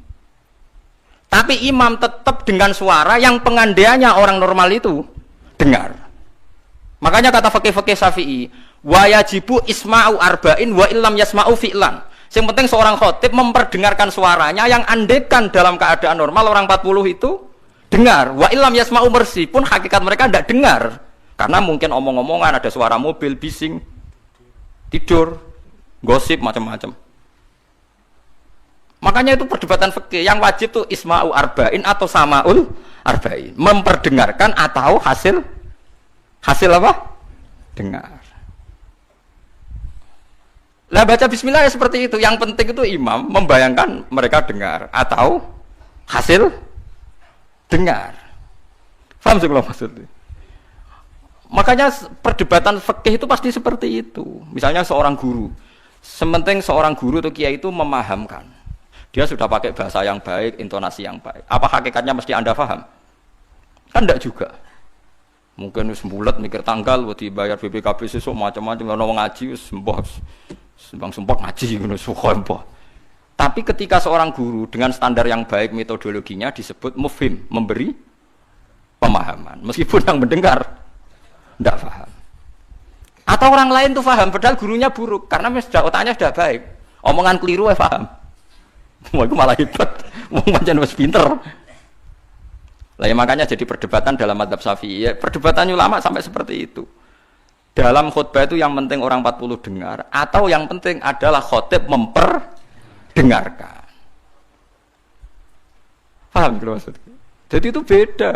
Tapi imam tetap dengan suara yang pengandaiannya orang normal itu dengar. Makanya kata fikih-fikih Syafi'i, wa yajibu isma'u arba'in wa illam yasma'u fi'lan. Yang penting seorang khotib memperdengarkan suaranya yang andekan dalam keadaan normal orang 40 itu dengar. Wa illam yasma'u meskipun hakikat mereka tidak dengar. Karena mungkin omong-omongan, ada suara mobil, bising, tidur, gosip, macam-macam. Makanya itu perdebatan fikih. Yang wajib itu isma'u arba'in atau sama'ul arba'in. Memperdengarkan atau hasil apa? Dengar. Lah baca bismillah ya seperti itu. Yang penting itu imam membayangkan mereka dengar atau hasil dengar. Paham sih kalau maksudnya? Makanya perdebatan fikih itu pasti seperti itu. Misalnya seorang guru, sementing seorang guru atau kiai itu memahamkan. Dia sudah pakai bahasa yang baik, intonasi yang baik. Apa hakikatnya mesti Anda paham? Kan enggak juga. Mungkin sembulat mikir tanggal buat dibayar BPKB sesuk macam-macam ono ngaji sembah sumpah ngaji ngono sumpah. Tapi ketika seorang guru dengan standar yang baik metodologinya disebut mufhim, memberi pemahaman. Meskipun yang mendengar tidak paham. Atau orang lain tuh paham, padahal gurunya buruk karena otaknya sudah baik. Omongan keliru paham. Wah, itu malah hebat. Wong pancen wis pinter. Lah ya makanya jadi perdebatan dalam mazhab Syafi'i. Ya, perdebatan ulama sampai seperti itu. Dalam khutbah itu yang penting orang 40 dengar atau yang penting adalah khotib memperdengarkan. Paham gitu maksudnya? Jadi itu beda.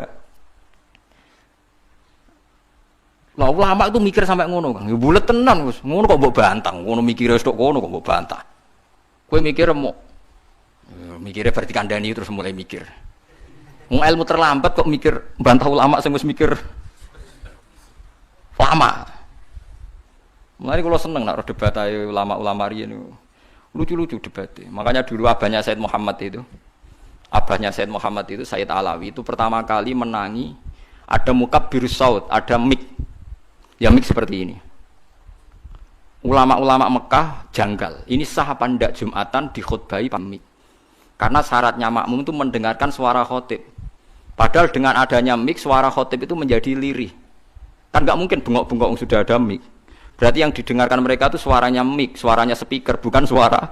Lah ulama itu mikir sampai ngono Kang. Ya bulet tenan wis. Ngono kok mbok bantang, ngono mikire wis tok ngono kok mbok bantah. Kowe mikir mau mikirnya berarti kandani terus mulai mikir. Wong ilmu terlambat kok mikir bantah ulama sing wis mikir lama. Mulai kalau seneng nak debat ayo ulama-ulama riyen lucu-lucu debatnya. Makanya dulu abahnya Said Muhammad itu Said Alawi itu pertama kali menangi ada mukabbir saut, ada mik. Ya mik seperti ini. Ulama-ulama Mekah janggal. Ini sah apa ndak Jumatan dikhutbahi pamik. Karena syaratnya makmum itu mendengarkan suara khotib. Padahal dengan adanya mik suara khotib itu menjadi lirih. Kan nggak mungkin bengok-bengok sudah ada mik. Berarti yang didengarkan mereka itu suaranya mik, suaranya speaker, bukan suara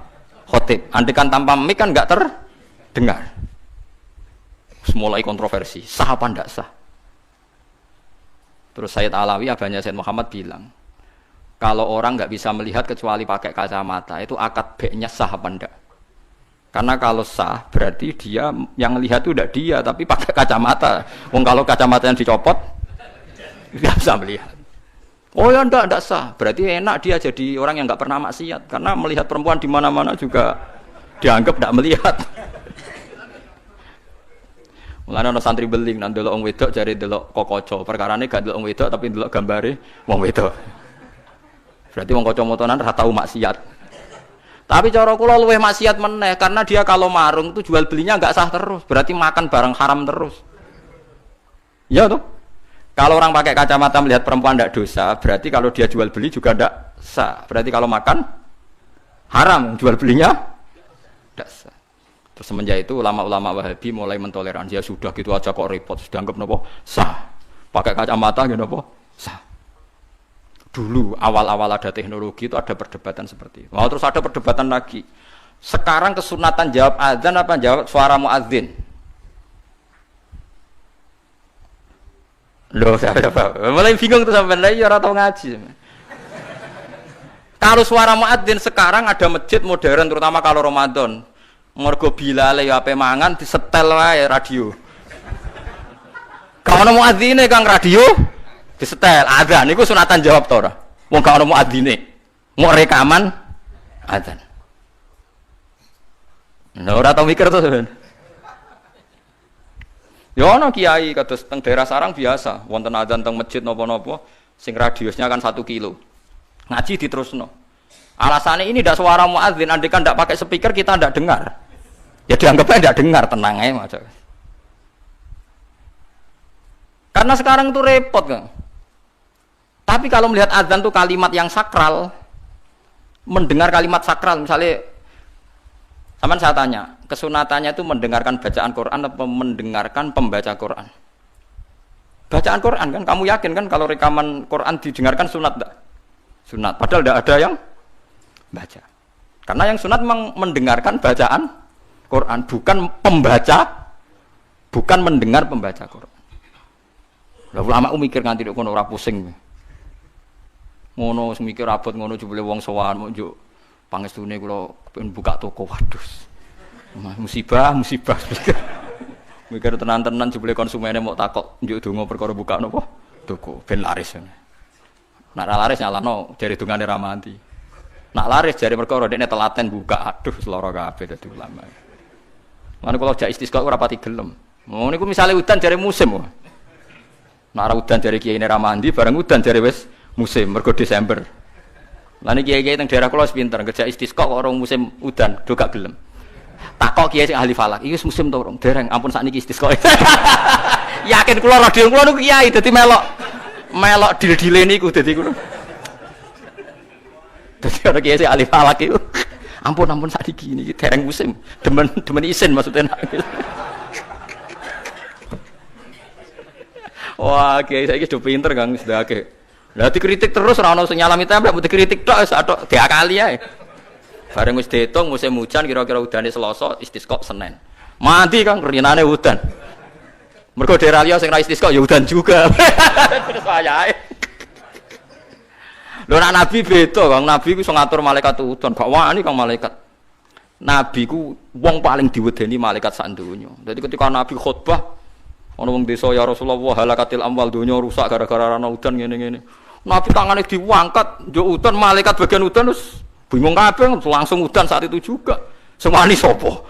khotib. Andaikan tanpa mik kan nggak terdengar. Mulai kontroversi, sah apa ndak sah? Terus Said Alawi, abahnya Said Muhammad bilang, kalau orang nggak bisa melihat kecuali pakai kacamata, itu akad B-nya sah apa ndak? Karena kalau sah berarti dia yang lihat itu tidak dia, tapi pakai kacamata. Wong kalau kacamata yang dicopot, tidak bisa melihat. Oh ya ndak sah. Berarti enak dia jadi orang yang nggak pernah maksiat, karena melihat perempuan di mana-mana juga dianggap tidak melihat. Mulane ana santri beling nang delok wong wedok jare delok kokoco. Perkarane gak delok wong wedok tapi delok gambare wong wedok. Berarti wong kacamataan ora tau maksiat. Tapi cara kula luwih maksiat meneh karena dia kalau marung itu jual belinya enggak sah terus. Berarti makan barang haram terus. Ya toh? Kalau orang pakai kacamata melihat perempuan tidak dosa, berarti kalau dia jual beli juga tidak sah. Berarti kalau makan haram, jual belinya tidak sah. Terus semenjak itu ulama-ulama Wahabi mulai mentoleransi, ya sudah gitu aja kok repot, sudah anggap nopo sah. Pakai kacamata gitu nopo sah. Dulu awal-awal ada teknologi itu ada perdebatan seperti itu. Terus ada perdebatan lagi. Sekarang kesunatan jawab adzan apa jawab suara muadzin? Loh, mulai bingung tuh sampai lagi orang tahu ngaji. Kalau suara muadzin sekarang ada masjid modern terutama kalau Ramadan. Mergo Bilal ya ape mangan disetel wae radio. Kalau muadzine Kang radio disetel adzan niku sunatan jawab to ora? Wong gak ono muadzine. Mau rekaman adzan. Nah, ora tau mikir to sampean. Ya ono kiai kados teng daerah sarang biasa, wonten adzan teng masjid napa-napa sing radiusnya kan 1 kilo. Ngaji diterusno. Alasannya ini tidak suara muadzin, andai kan tidak pakai speaker kita tidak dengar. Ya dianggapnya tidak dengar, tenang aja maca. Karena sekarang itu repot kan. Tapi kalau melihat adzan itu kalimat yang sakral, mendengar kalimat sakral, misalnya, sama saya tanya, kesunatannya itu mendengarkan bacaan Quran atau mendengarkan pembaca Quran? Bacaan Quran kan, kamu yakin kan kalau rekaman Quran didengarkan sunat enggak? Sunat, padahal tidak ada yang baca. Karena yang sunat memang mendengarkan bacaan Quran, bukan pembaca, bukan mendengar pembaca Quran. Lah ulama mikir nganti kok ora pusing. Ngono mikir abot ngono jebule wong sowan mau njuk pangestune kula pengen buka toko. Waduh. Musibah. Mikir tenan-tenan jebule konsumene mau takok njuk donga perkara buka napa? Toko ben laris. Nak laris nyalano jare dungane ra mati. Nak laris jare perkara dekne telaten buka. Aduh seloro kabeh dadi ulama. Lan kula jak istisqa ora pati gelem. Ngono niku misale udan jare musim. Nak ora udan jare kiai ra mandi bareng udan jare wis musim mergo Desember. Lah niki kiai teng daerah kula wis pinter kerja istisqa kok orang musim udan do gak gelem. Takok kiai sing ahli falak, iki wis musim to urung? Dereng, ampun sakniki istisqa. Yakin kula radio kula niku kiai dadi melok dil-dile niku dadi kula. Dadi ora kiai sing ahli falak iku. Ampun sakniki niki dereng musim. Demen isin maksudnya. Wah, kiai saiki do pinter Kang wis ndake. Lah dikritik terus ora ono sing nyalami templek, mbok dikritik tok wis atok diakali ae. Bareng wis diitung musim hujan kira-kira udane Selasa, istisqa Senin. Mati Kang rinane udan. Mergo daerah liya sing ra istisqa ya udan juga. Terus wayahe. Lho nek nabi beda Kang, nabi ku iso ngatur malaikat udan, gak wani Kang malaikat. Nabi ku wong paling diwedeni malaikat sak donya. Dadi ketika nabi khutbah ana wong desa ya Rasulullah halakatil amwal donya rusak gara-gara ana udan ngene-ngene. Nabi tangane diangkat njuk udan malaikat bagian udan terus bingung kabeh langsung udan saat itu juga. Sing wani sapa?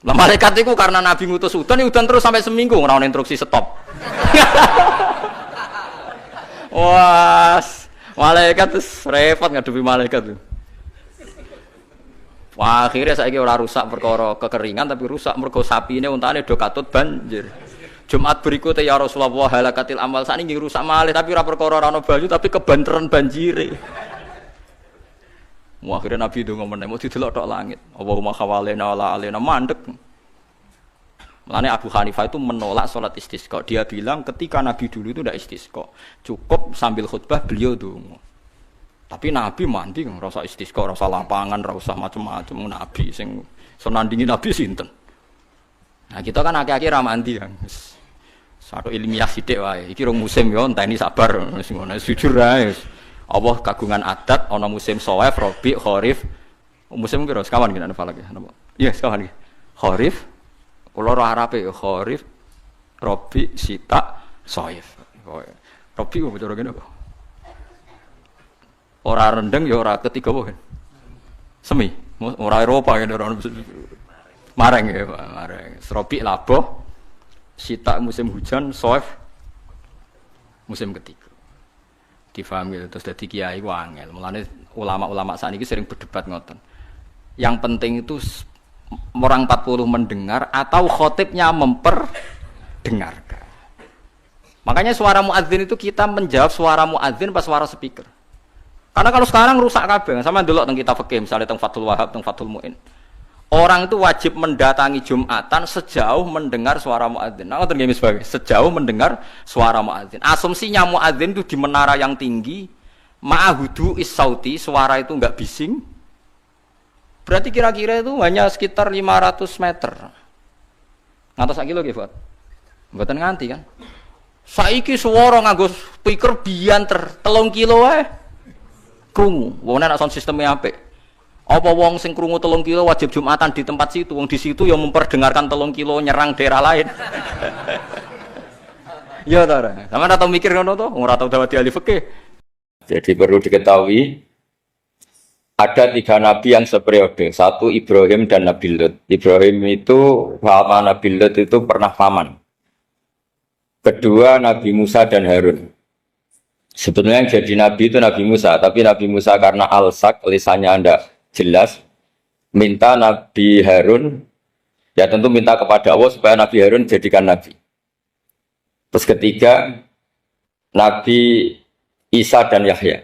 Lah malaikat iku karena Nabi ngutus udan terus sampai seminggu ora ono instruksi stop. Wah, malaikat terus repot ngadepi malaikat tuh. Wah, akhirnya saiki ora rusak perkara kekeringan tapi rusak mergo sapine untane do katut banjir. Jumat berikutnya ya Rasulullah halakatil amal sakniki rusak malih tapi ora perkara ora ono banyu tapi kebanteran banjire. Wah, akhirnya Nabi ndonga meneh mau didelok tok langit. Allahumma khawalena wala alena mandek. Mulane Abu Hanifah itu menolak salat istisqa. Dia bilang ketika Nabi dulu itu ndak istisqa. Cukup sambil khutbah beliau ndonga. Tapi Nabi mandi ngerasa istisqa, rasa lapangan, rasa macam-macam. Nabi sing senandingi Nabi sinten. Nah kita kan akhir-akhir mandi kan. Satu ilmiah sithik wae. Iki rong musim yo enteni sabar wis ngono jujur ae. Allah kagungan adat ana musim Shawaif, Rabi, Kharif. Musim piro sekawan gini falak ya napa? Iya, sekawan iki. Kharif kula ora arape ya Kharif, Rabi, Sita, Shawaif. Rabi kok cara kene kok. Ora rendeng ya ora ketiga wae. Semi, ora Eropa ngene ora mareng ya, mareng. Rabi labuh, Sita musim hujan, Shawaif musim ketiga. Difahami terus dadi kiai ku angel. Mulane ulama-ulama sakniki sering berdebat ngoten. Yang penting itu orang 40 mendengar atau khotibnya memperdengarkan. Makanya suara muadzin itu kita menjawab suara muadzin pas suara speaker. Karena kalau sekarang rusak kabeh, sama ndelok teng kitab fikih misalnya teng Fathul Wahhab, teng Fathul Muin. Orang itu wajib mendatangi Jumatan sejauh mendengar suara muadzin. Nah, ngoten sebagai sejauh mendengar suara muadzin. Asumsinya muadzin itu di menara yang tinggi, ma'ahudu is-sauti, suara itu enggak bising. Berarti kira-kira itu hanya sekitar 500 meter. Ngantos sak kilo nggih, Pak? Mboten nganti kan. Saiki suara nganggo speaker bianter 3 kilo wae. Krungu. Wong nek sound sistemnya apik. Apa wong sing krungu 3 kilo wajib Jumatan di tempat situ, wong di situ yang memperdengarkan 3 kilo nyerang daerah lain. Ya ta ora. Sampeyan ora tau mikir ngono to? Ora tau dawuh ahli fikih. Jadi perlu diketahui ada 3 nabi yang seperiode. Satu Ibrahim dan Nabi Lut. Ibrahim itu sama Nabi Lut itu pernah paman. Kedua Nabi Musa dan Harun. Sebetulnya yang jadi nabi itu Nabi Musa, tapi Nabi Musa karena alsak lisannya ndak jelas, minta Nabi Harun, ya tentu minta kepada Allah supaya Nabi Harun jadikan nabi. Terus ketiga Nabi Isa dan Yahya.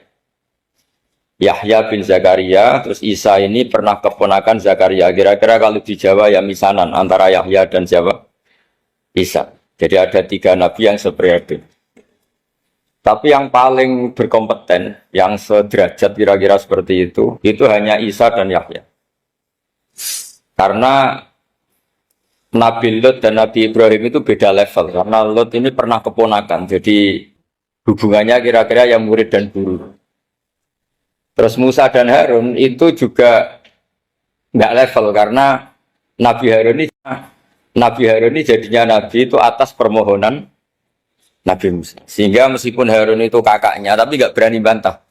Yahya bin Zakaria, terus Isa ini pernah keponakan Zakaria. Kira-kira kalau di Jawa ya misanan antara Yahya dan siapa? Isa. Jadi ada 3 nabi yang seperiode. Tapi yang paling berkompeten, yang sederajat kira-kira seperti itu hanya Isa dan Yahya. Karena Nabi Lut dan Nabi Ibrahim itu beda level. Karena Lut ini pernah keponakan, jadi hubungannya kira-kira yang murid dan guru. Terus Musa dan Harun itu juga nggak level, karena Nabi Harun ini jadinya Nabi itu atas permohonan Nabi Musa. Sehingga meskipun Harun itu kakaknya, tapi nggak berani bantah.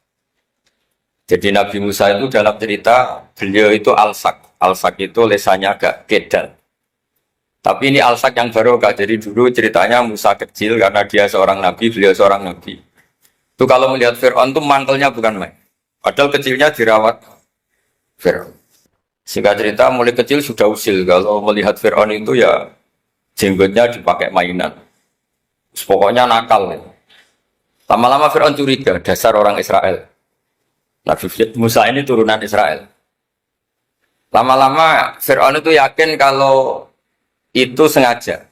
Jadi Nabi Musa itu dalam cerita, beliau itu alsak. Alsak itu lesannya agak kedal. Tapi ini alsak yang barokah. Jadi dulu ceritanya Musa kecil karena dia seorang Nabi, beliau seorang Nabi. Itu kalau melihat Fir'aun itu mantelnya bukan main. Padahal kecilnya dirawat Fir'aun. Singkat cerita mulai kecil sudah usil. Kalau melihat Fir'aun itu ya jenggotnya dipakai mainan. Pokoknya nakal. Lama-lama Fir'aun curiga, dasar orang Israel. Nabi Musa ini turunan Israel. Lama-lama Fir'aun itu yakin kalau itu sengaja.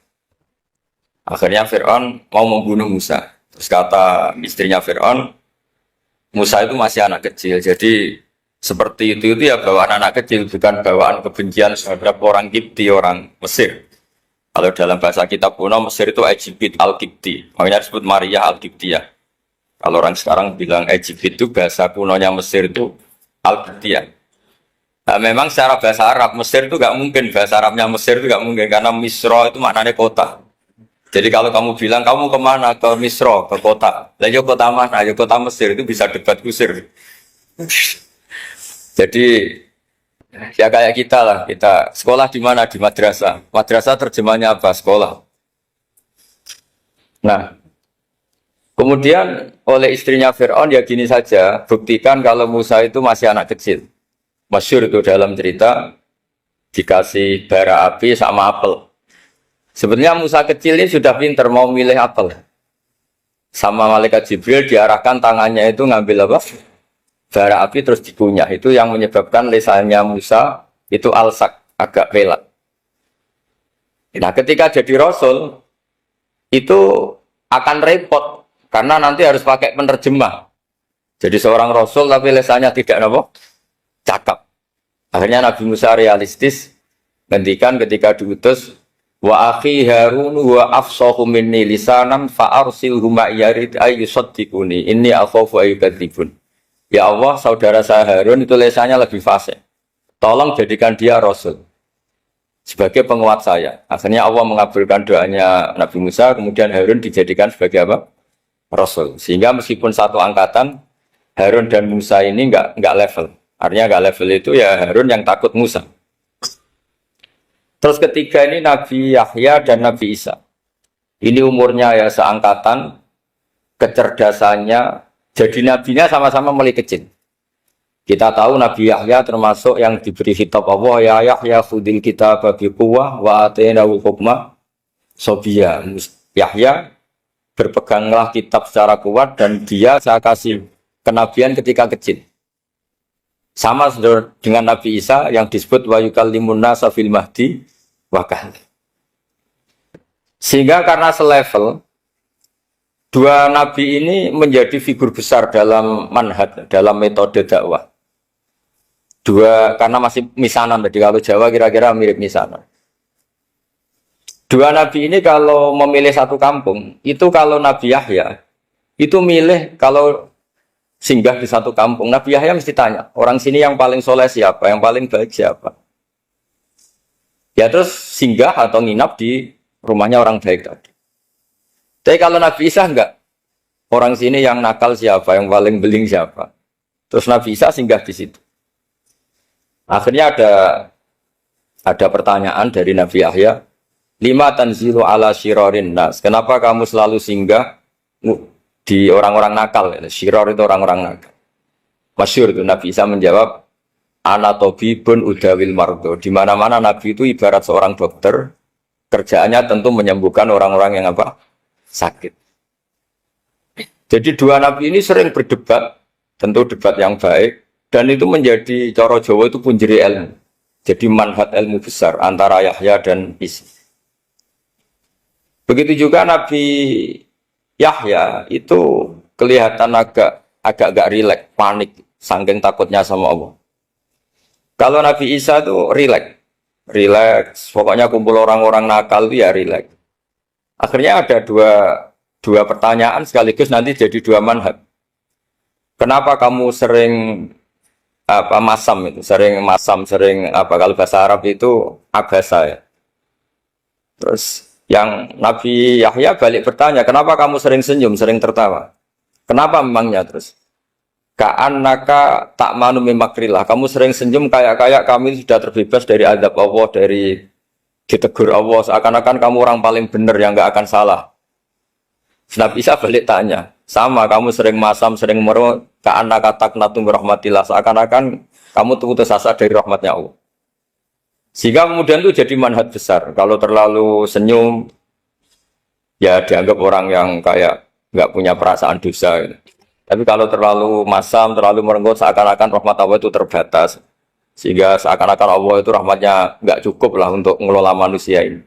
Akhirnya Fir'aun mau membunuh Musa. Terus kata istrinya Fir'aun, Musa itu masih anak kecil. Jadi seperti itu ya bawaan anak kecil, bukan bawaan kebencian terhadap orang Kipti, orang Mesir. Kalau dalam bahasa kitab kuno Mesir itu Egypt Al-Kipti, makanya disebut Maria Al-Kiptiyah. Kalau orang sekarang bilang Egypt itu bahasa kunonya Mesir itu Al-Kiptiyah. Nah, memang secara bahasa Arab Mesir itu nggak mungkin, bahasa Arabnya Mesir itu nggak mungkin karena Misro itu maknanya kota. Jadi kalau kamu bilang kamu kemana, ke Misro, ke kota, lah ya kota mana, ya kota Mesir, itu bisa debat kusir. Jadi ya kayak kita lah, kita sekolah di mana? Di madrasah. Madrasah terjemahnya apa? Sekolah. Nah, kemudian oleh istrinya Fir'aun ya gini saja, buktikan kalau Musa itu masih anak kecil. Masyhur itu dalam cerita, dikasih bara api sama apel. Sebenarnya Musa kecil ini sudah pinter mau milih apel. Sama malaikat Jibril diarahkan tangannya itu ngambil apa? Bara api terus dikunyah. Itu yang menyebabkan lisannya Musa itu alsak, agak pelat. Nah ketika jadi Rasul itu akan repot karena nanti harus pakai penerjemah. Jadi seorang Rasul tapi lisannya tidak apa? Cakap. Akhirnya Nabi Musa realistis ngendikan ketika diutus, wa akhi Harun wa afsahu minni lisanan fa arsilhu ma'yarid ayyusaddiquni inni akhafu ayyukadzibun. Ya Allah, saudara saya Harun itu lisannya lebih fasih. Tolong jadikan dia Rasul sebagai penguat saya. Akhirnya Allah mengabulkan doanya Nabi Musa, kemudian Harun dijadikan sebagai apa? Rasul. Sehingga meskipun satu angkatan, Harun dan Musa ini enggak level. Artinya enggak level itu ya Harun yang takut Musa. Terus ketiga ini Nabi Yahya dan Nabi Isa. Ini umurnya ya seangkatan, kecerdasannya, jadi nabinya sama-sama mulai kecil. Kita tahu Nabi Yahya termasuk yang diberi khitab Allah, ya Yahya khudil kitab bi quwwah wa atainahu hukma sobiyya. Yahya berpeganglah kitab secara kuat dan dia saya kasih kenabian ketika kecil. Sama dengan Nabi Isa yang disebut wa yukallimun nasa fil mahdi wa kahla. Sehingga karena selevel, dua nabi ini menjadi figur besar dalam manhaj, dalam metode dakwah. Dua, karena masih misanan, jadi kalau Jawa kira-kira mirip misanan. Dua nabi ini kalau memilih satu kampung, itu kalau Nabi Yahya, itu milih kalau singgah di satu kampung, Nabi Yahya mesti tanya, orang sini yang paling soleh siapa, yang paling baik siapa. Ya terus singgah atau nginap di rumahnya orang baik tadi. Tapi kalau Nabi Isa enggak, orang sini yang nakal siapa, yang paling beling siapa. Terus Nabi Isa singgah di situ. Akhirnya ada pertanyaan dari Nabi Yahya, lima tanzilu ala syirarin nas. Kenapa kamu selalu singgah di orang-orang nakal? Syiror itu orang-orang nakal. Masyhur itu Nabi Isa menjawab, ana tabibun udawil mardo. Di mana-mana Nabi itu ibarat seorang dokter, kerjaannya tentu menyembuhkan orang-orang yang apa? Sakit. Jadi dua nabi ini sering berdebat, tentu debat yang baik, dan itu menjadi cara Jawa itu punjeri ilmu. Jadi manhaj ilmu besar antara Yahya dan Isa. Begitu juga Nabi Yahya itu kelihatan agak rileks, panik, saking takutnya sama Allah. Kalau Nabi Isa itu rileks, pokoknya kumpul orang-orang nakal itu ya rileks. Akhirnya ada dua pertanyaan sekaligus nanti jadi dua manhaj. Kenapa kamu sering sering kalau bahasa Arab itu abasa ya. Terus yang Nabi Yahya balik bertanya, kenapa kamu sering senyum, sering tertawa? Kenapa memangnya terus? Ka'annaka ta'manu mimakrillah. Kamu sering senyum kayak kami sudah terbebas dari azab Allah, dari ditegur Allah, seakan-akan kamu orang paling benar yang enggak akan salah. Nabi Isa balik tanya, sama kamu sering masam, sering meru, ka'annaka taqnatu min rahmatillah, seakan-akan kamu putus asa dari rahmatnya Allah. Sehingga kemudian itu jadi manhaj besar. Kalau terlalu senyum, ya dianggap orang yang kayak nggak punya perasaan dosa. Gitu. Tapi kalau terlalu masam, terlalu merenggut, seakan-akan rahmat Allah itu terbatas. Sehingga seakan-akan Allah itu rahmatnya nggak cukup lah untuk mengelola manusia ini.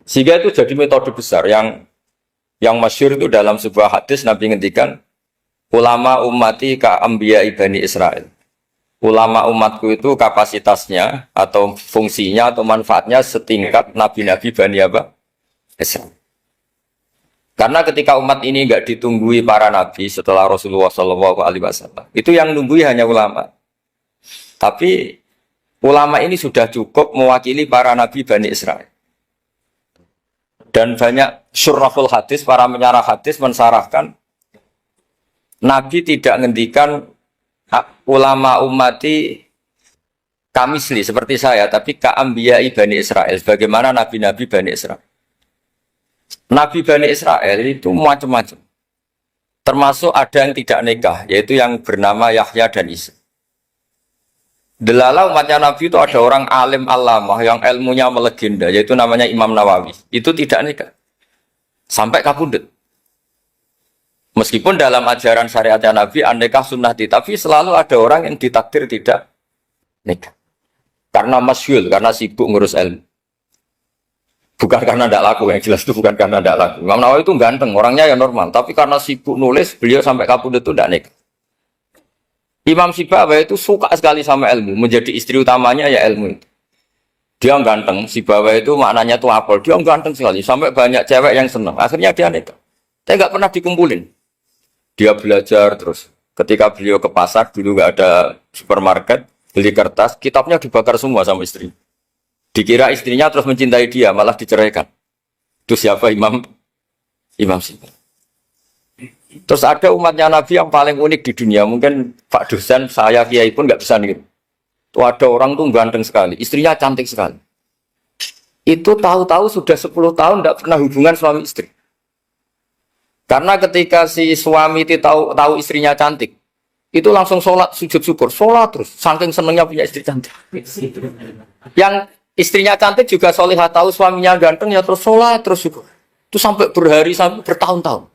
Sehingga itu jadi metode besar yang masyhur itu dalam sebuah hadis Nabi ngendikan, ulama ummati ka anbiya ibani Israel. Ulama umatku itu kapasitasnya atau fungsinya atau manfaatnya setingkat nabi-nabi Bani Israel. Karena ketika umat ini enggak ditunggui para nabi setelah Rasulullah SAW, itu yang nunggui hanya ulama. Tapi ulama ini sudah cukup mewakili para nabi Bani Israel. Dan banyak syurrahul hadis, para menyarah hadis mensarahkan Nabi tidak ngendikan ulama ummati kamisli seperti saya, tapi ka'ambiyai Bani Israel, bagaimana nabi-nabi Bani Israel. Nabi Bani Israel itu macam-macam. Termasuk ada yang tidak nikah, yaitu yang bernama Yahya dan Isa. Delala umatnya Nabi itu ada orang alim alamah yang ilmunya melegenda, yaitu namanya Imam Nawawi. Itu tidak nikah. Sampai kabudut. Meskipun dalam ajaran syariatnya Nabi, an-nikah sunnati, tapi selalu ada orang yang ditakdir tidak nikah. Karena masyhur, karena sibuk ngurus ilmu. Bukan karena tidak laku, yang jelas itu bukan karena tidak laku. Imam Nawawi itu ganteng, orangnya ya normal, tapi karena sibuk nulis, beliau sampai kabudut itu tidak nikah. Imam Sibawayh itu suka sekali sama ilmu, menjadi istri utamanya ya ilmu itu. Dia ganteng, Sibawayh itu maknanya itu apel, dia ganteng sekali, sampai banyak cewek yang senang. Akhirnya dia nikah. Saya nggak pernah dikumpulin. Dia belajar terus. Ketika beliau ke pasar, dulu nggak ada supermarket, beli kertas, kitabnya dibakar semua sama istri. Dikira istrinya terus mencintai dia, malah diceraikan. Itu siapa Imam Sibawayh. Terus ada umatnya Nabi yang paling unik di dunia. Mungkin Pak dosen, saya kiai pun nggak bisa nih. Tuh ada orang tuh ganteng sekali, istrinya cantik sekali. Itu tahu-tahu sudah 10 tahun tidak pernah hubungan suami istri. Karena ketika si suami itu tahu istrinya cantik, itu langsung sholat sujud syukur, sholat terus, saking senengnya punya istri cantik. Yang istrinya cantik juga solihah, tahu suaminya ganteng ya terus sholat terus syukur. Itu sampai berhari sampai bertahun-tahun.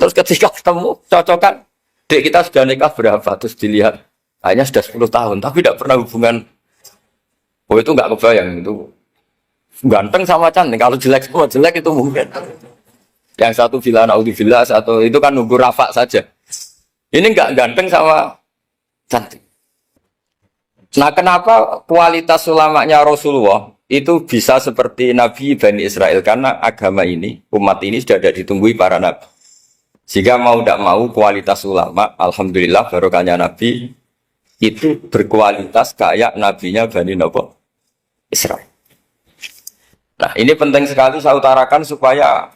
Terus ketika ketemu cocokan, dek kita sudah nikah berapa? Terus dilihat Hanya sudah 10 tahun, tapi tidak pernah hubungan. Oh itu nggak kebayang itu. Ganteng sama cantik, kalau jelek sama jelek itu mungkin. Yang satu villa naudzubillah, satu itu kan nunggu rafa saja. Ini nggak ganteng sama cantik. Nah kenapa kualitas ulamanya Rasulullah itu bisa seperti Nabi Bani Israel? Karena agama ini, umat ini sudah ada ditunggui para nabi. Jika mau tidak mau kualitas ulama, alhamdulillah barokahnya Nabi itu berkualitas kayak nabinya Bani Israel. Nah ini penting sekali saya utarakan supaya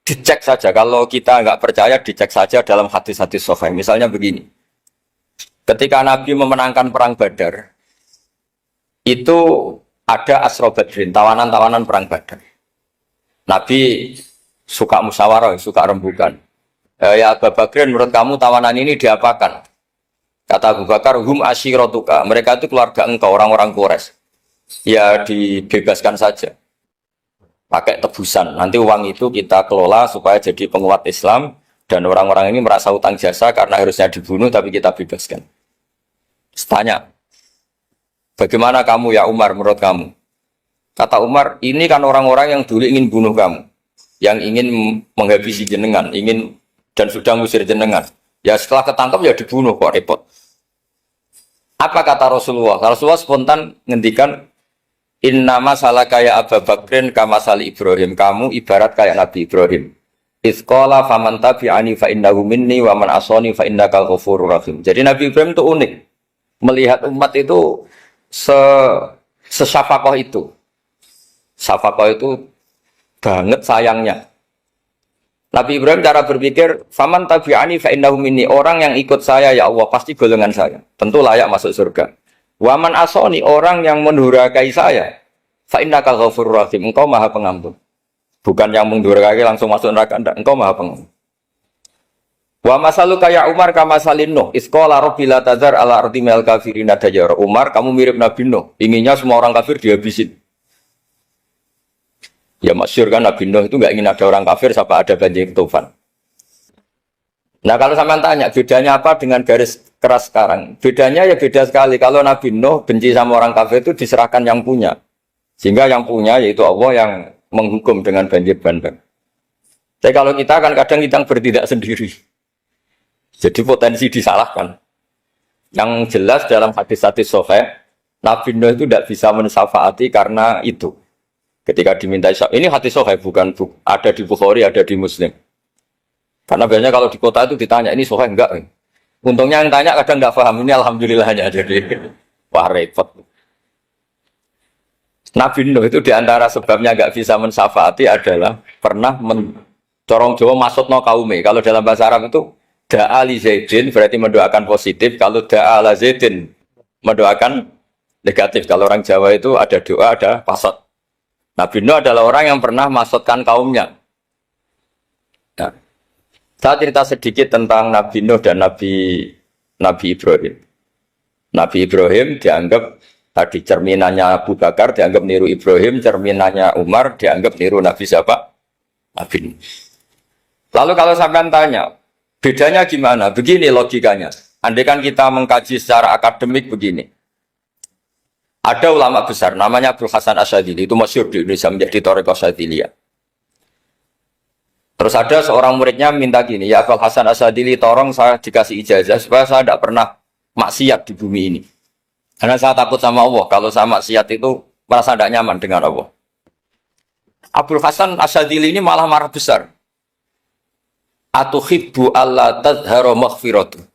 dicek saja. Kalau kita nggak percaya, dicek saja dalam hadis-hadis sahih. Misalnya begini, ketika Nabi memenangkan perang Badar, itu ada Asra Badrin, tawanan-tawanan perang Badar. Nabi suka musyawarah, suka rembukan. Ya Abu Bakrin, menurut kamu tawanan ini diapakan? Kata Abu Bakar, hum asyiratuka. Mereka itu keluarga engkau, orang-orang Quraisy. Ya dibebaskan saja. Pakai tebusan. Nanti uang itu kita kelola supaya jadi penguat Islam. Dan orang-orang ini merasa utang jasa karena harusnya dibunuh, tapi kita bebaskan. Tanya, bagaimana kamu ya Umar menurut kamu? Kata Umar, ini kan orang-orang yang dulu ingin bunuh kamu. Yang ingin menghabisi jenengan, ingin dan sudah ngusir jenengan. Ya setelah ketangkap ya dibunuh, kok repot. Apa kata Rasulullah? Rasulullah spontan ngendikan, innama salah kayak Abu Bakrin kama sali Ibrahim. Kamu ibarat kayak Nabi Ibrahim. Izqala faman tabi'ani fa innahu minni wa man asani fa innakal ghafurur rahim. Jadi Nabi Ibrahim itu unik. Melihat umat itu sesyafakoh itu. Syafakoh itu banget sayangnya. Nabi Ibrahim cara berpikir, faman tabi'ani fa innahu minni, orang yang ikut saya ya Allah pasti golongan saya, tentu layak masuk surga. Waman asoni, orang yang mendurhakai saya, fa innaka ghafurur rahim, engkau Maha Pengampun. Bukan yang mendurhakai langsung masuk neraka, enggak, engkau Maha Pengampun. Wa masaluka ya Umar kama salin Nuh, isqala rabbi la tazar ala ardi minal kafirina dajjara. Umar, kamu mirip Nabi Nuh, inginnya semua orang kafir dihabisin. Ya masyhur kan Nabi Nuh itu nggak ingin ada orang kafir sampai ada banjir tufan. Nah kalau sampean tanya bedanya apa dengan garis keras sekarang? Bedanya ya beda sekali. Kalau Nabi Nuh benci sama orang kafir itu diserahkan yang punya. Sehingga yang punya yaitu Allah yang menghukum dengan banjir bandang. Tapi kalau kita kan kadang kita bertindak sendiri. Jadi potensi disalahkan. Yang jelas dalam hadis-hadis sahih, Nabi Nuh itu tidak bisa mensyafaati karena itu. Ketika diminta ini hadis sahih bukan ada di Bukhari, ada di Muslim. Karena biasanya kalau di kota itu ditanya ini sahih enggak. Untungnya yang tanya kadang enggak paham, ini alhamdulillahnya jadi wah repot. Nabi Nuh itu diantara sebabnya enggak bisa mensyafaati adalah pernah corong Jawa maksudno kaume. Kalau dalam bahasa Arab itu da'a li Zaidin berarti mendoakan positif, kalau da'a la Zaidin mendoakan negatif. Kalau orang Jawa itu ada doa, ada pasot. Nabi Nuh adalah orang yang pernah maksudkan kaumnya. Nah, saya cerita sedikit tentang Nabi Nuh dan Nabi Ibrahim. Nabi Ibrahim dianggap tadi cerminannya Abu Bakar, dianggap niru Ibrahim, cerminannya Umar, dianggap niru Nabi siapa? Nabi Nuh. Lalu kalau sampean tanya, bedanya gimana? Begini logikanya. Andai kan kita mengkaji secara akademik begini. Ada ulama besar, namanya Abdul Hasan Asyadzili, itu masyhur di Indonesia menjadi Thariqah Asyadziliyah. Terus ada seorang muridnya minta gini, ya Abdul Hasan Asyadzili, tolong saya dikasih ijazah supaya saya tidak pernah maksiat di bumi ini. Karena saya takut sama Allah, kalau saya maksiat itu merasa tidak nyaman dengan Allah. Abdul Hasan Asyadzili ini malah marah besar. Atuhibbu alla tadhara maghfiratu.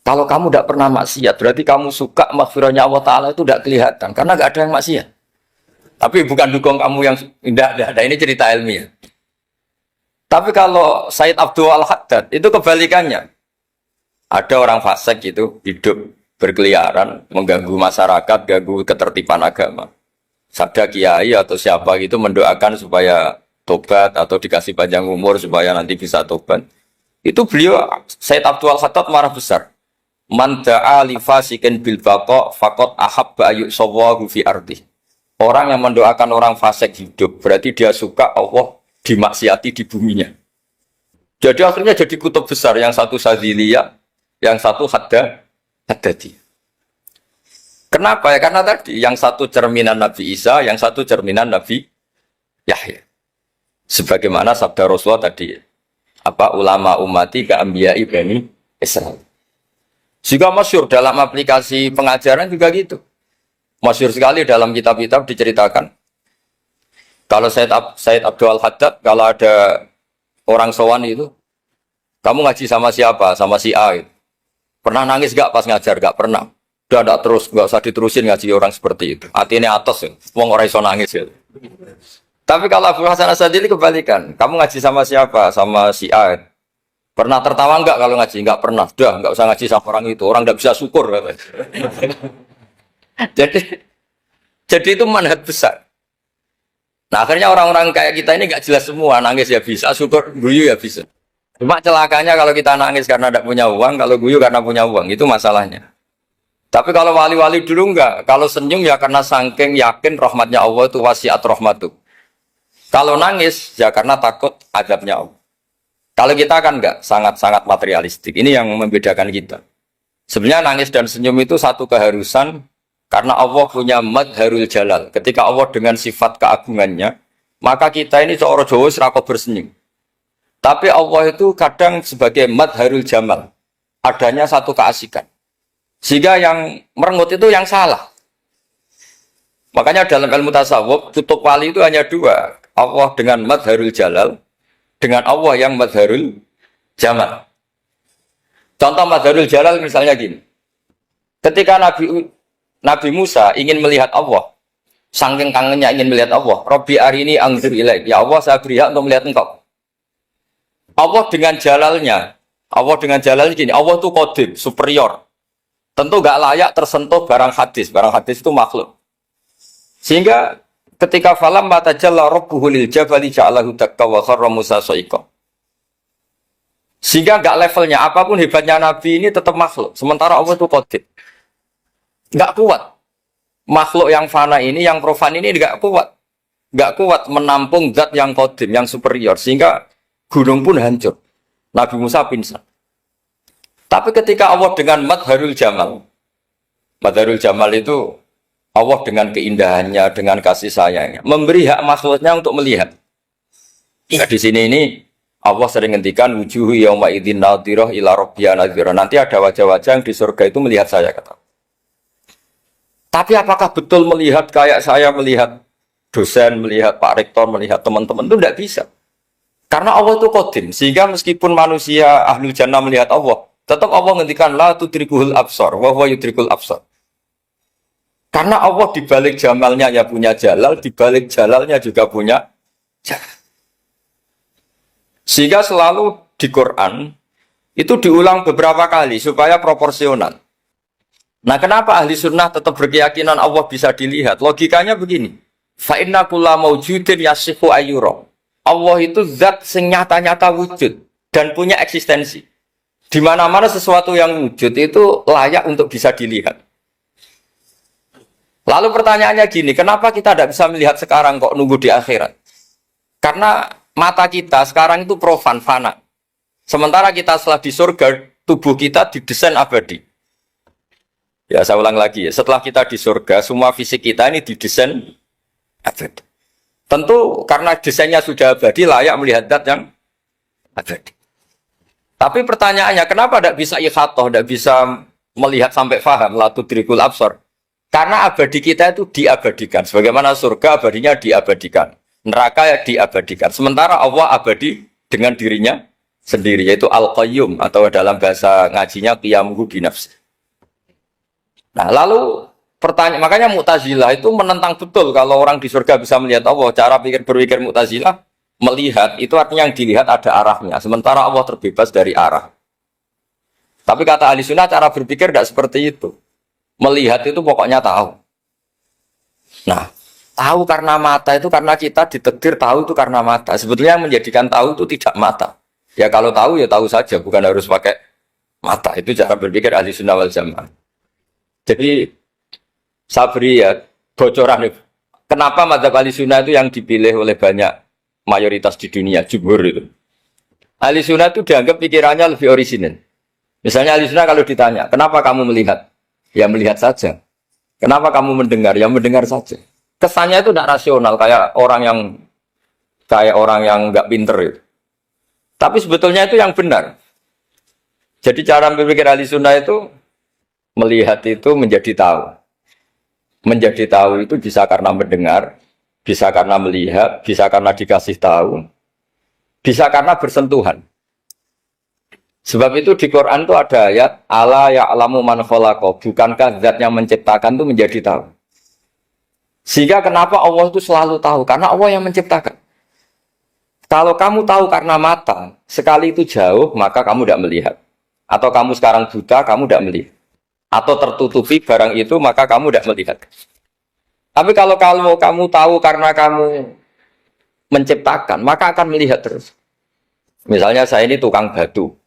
Kalau kamu tidak pernah maksiat, berarti kamu suka maghfirahnya Allah Ta'ala itu tidak kelihatan. Karena tidak ada yang maksiat. Tapi bukan dukung kamu yang tidak ada. Ini cerita ilmiah. Tapi kalau Said Abdul Al-Haddad, itu kebalikannya. Ada orang fasik itu hidup berkeliaran, mengganggu masyarakat, ganggu ketertiban agama. Sabda kiai atau siapa gitu mendoakan supaya tobat atau dikasih panjang umur supaya nanti bisa tobat. Itu beliau, Said Abdul Al-Haddad marah besar. Man da'a li fasikin bil baqa faqad ahabba ayyusawahu fi ardi. Orang yang mendoakan orang fasik hidup berarti dia suka Allah dimaksiati di buminya. Jadi akhirnya jadi kutub besar, yang satu Sadziliyah, yang satu Ad-Dadi. Kenapa ya? Karena tadi yang satu cerminan Nabi Isa, yang satu cerminan Nabi Yahya. Sebagaimana sabda Rasulullah tadi, apa ulama ummati ka anbiya'i bani Israil. Juga masyhur dalam aplikasi pengajaran juga gitu. Masyhur sekali dalam kitab-kitab diceritakan. Kalau Said Abdul Haddad, kalau ada orang sowan itu, kamu ngaji sama siapa? Sama si A itu. Pernah nangis gak pas ngajar? Gak pernah. Udah gak terus, gak usah diterusin ngaji orang seperti itu. Hatinya atas ya, wong ora iso nangis ya. Tapi kalau Abu Hasan Asadili kebalikan, kamu ngaji sama siapa? Sama si A. Pernah tertawa enggak kalau ngaji? Enggak pernah. Udah, enggak usah ngaji sama orang itu. Orang enggak bisa syukur. jadi itu manhaj besar. Nah akhirnya orang-orang kayak kita ini enggak jelas semua. Nangis ya bisa, syukur, guyu ya bisa. Cuma celakanya kalau kita nangis karena tidak punya uang, kalau guyu karena punya uang, itu masalahnya. Tapi kalau wali-wali dulu enggak. Kalau senyum ya karena saking yakin rahmatnya Allah itu wasiat rahmatu. Kalau nangis, ya karena takut azabnya Allah. Kalau kita kan enggak, sangat-sangat materialistik. Ini yang membedakan kita. Sebenarnya nangis dan senyum itu satu keharusan, karena Allah punya madharul jalal. Ketika Allah dengan sifat keagungannya, maka kita ini seorang Jawa serakot bersenyum. Tapi Allah itu kadang sebagai madharul jamal. Adanya satu keasikan. Sehingga yang merengut itu yang salah. Makanya dalam ilmu tasawuf, kutub wali itu hanya dua. Allah dengan madharul jalal, dengan Allah yang madharul jamal. Contoh madharul jalal misalnya gini. Ketika Nabi Musa ingin melihat Allah, saking kangennya ingin melihat Allah, Rabbi arini anzur ilaik, ya Allah saya beri hak untuk melihat engkau. Allah dengan jalalnya gini, Allah itu qadim, superior. Tentu gak layak tersentuh barang hadis itu makhluk. Sehingga ketika falam matajalla rabbuhu lil jabali ja'alahu dakka wa kharra Musa sa'iqa. Sehingga enggak levelnya apapun hebatnya Nabi ini tetap makhluk. Sementara Allah itu qadim. Enggak kuat. Makhluk yang fana ini, yang profan ini enggak kuat. Enggak kuat menampung zat yang qadim, yang superior. Sehingga gunung pun hancur. Nabi Musa pingsan. Tapi ketika Allah dengan madharul jamal itu Allah dengan keindahannya, dengan kasih sayangnya, memberi hak makhluknya untuk melihat. Nah, di sini ini Allah sering ngendikan wujuhu yauma idzin nadhirah ila rabbiha nadhirah. Nanti ada wajah-wajah yang di surga itu melihat saya kata. Tapi apakah betul melihat kayak saya melihat dosen, melihat Pak Rektor, melihat teman-teman itu tidak bisa. Karena Allah itu qadim, sehingga meskipun manusia ahlul jannah melihat Allah, tetap Allah ngendikan la tudrikuhul absar wa huwa yudrikul absar. Karena Allah di balik jamalnya ya punya jalal, di balik jalalnya juga punya jalal. Sehingga selalu di Quran itu diulang beberapa kali supaya proporsional. Nah, kenapa ahli sunnah tetap berkeyakinan Allah bisa dilihat? Logikanya begini. Fa inna kulla maujudin yasihu ayyura. Allah itu zat sing nyata-nyata wujud dan punya eksistensi. Di mana-mana sesuatu yang wujud itu layak untuk bisa dilihat. Lalu pertanyaannya gini, kenapa kita tidak bisa melihat sekarang kok nunggu di akhirat? Karena mata kita sekarang itu profan, fana. Sementara kita setelah di surga, tubuh kita didesain abadi. Ya, saya ulang lagi ya. Setelah kita di surga, semua fisik kita ini didesain abadi. Tentu karena desainnya sudah abadi, layak melihat zat yang abadi. Tapi pertanyaannya, kenapa tidak bisa ikhatoh, tidak bisa melihat sampai faham, la tudrikul absar? Karena abadi kita itu diabadikan. Sebagaimana surga abadinya diabadikan. Neraka ya diabadikan. Sementara Allah abadi dengan dirinya sendiri. Yaitu Al-Qayyum. Atau dalam bahasa ngajinya Qiyamuhu binafsi. Nah lalu pertanyaan, makanya Mu'tazilah itu menentang betul kalau orang di surga bisa melihat Allah. Cara berpikir Mu'tazilah, melihat itu artinya yang dilihat ada arahnya. Sementara Allah terbebas dari arah. Tapi kata ahli sunnah cara berpikir tidak seperti itu. Melihat itu pokoknya tahu. Nah, tahu karena mata itu karena kita ditakdir tahu itu karena mata. Sebetulnya yang menjadikan tahu itu tidak mata. Ya kalau tahu ya tahu saja, bukan harus pakai mata. Itu cara berpikir ahli sunnah wal jamaah. Jadi sabri ya bocoran. Kenapa mazhab ahli sunnah itu yang dipilih oleh banyak mayoritas di dunia, jumhur itu. Ahli sunnah itu dianggap pikirannya lebih orisinal. Misalnya Ahlussunnah kalau ditanya, kenapa kamu melihat? Ya melihat saja. Kenapa kamu mendengar? Ya mendengar saja. Kesannya itu tidak rasional, kayak orang yang nggak pinter itu. Tapi sebetulnya itu yang benar. Jadi cara berpikir Ahlussunnah itu melihat itu menjadi tahu. Menjadi tahu itu bisa karena mendengar, bisa karena melihat, bisa karena dikasih tahu, bisa karena bersentuhan. Sebab itu di Quran itu ada ayat ala ya'lamu man khalaqa, bukankah zat yang menciptakan itu menjadi tahu. Sehingga kenapa Allah itu selalu tahu? Karena Allah yang menciptakan. Kalau kamu tahu karena mata, sekali itu jauh, maka kamu tidak melihat. Atau kamu sekarang buta, kamu tidak melihat. Atau tertutupi barang itu, maka kamu tidak melihat. Tapi kalau kamu tahu karena kamu menciptakan, maka akan melihat terus. Misalnya saya ini tukang batu.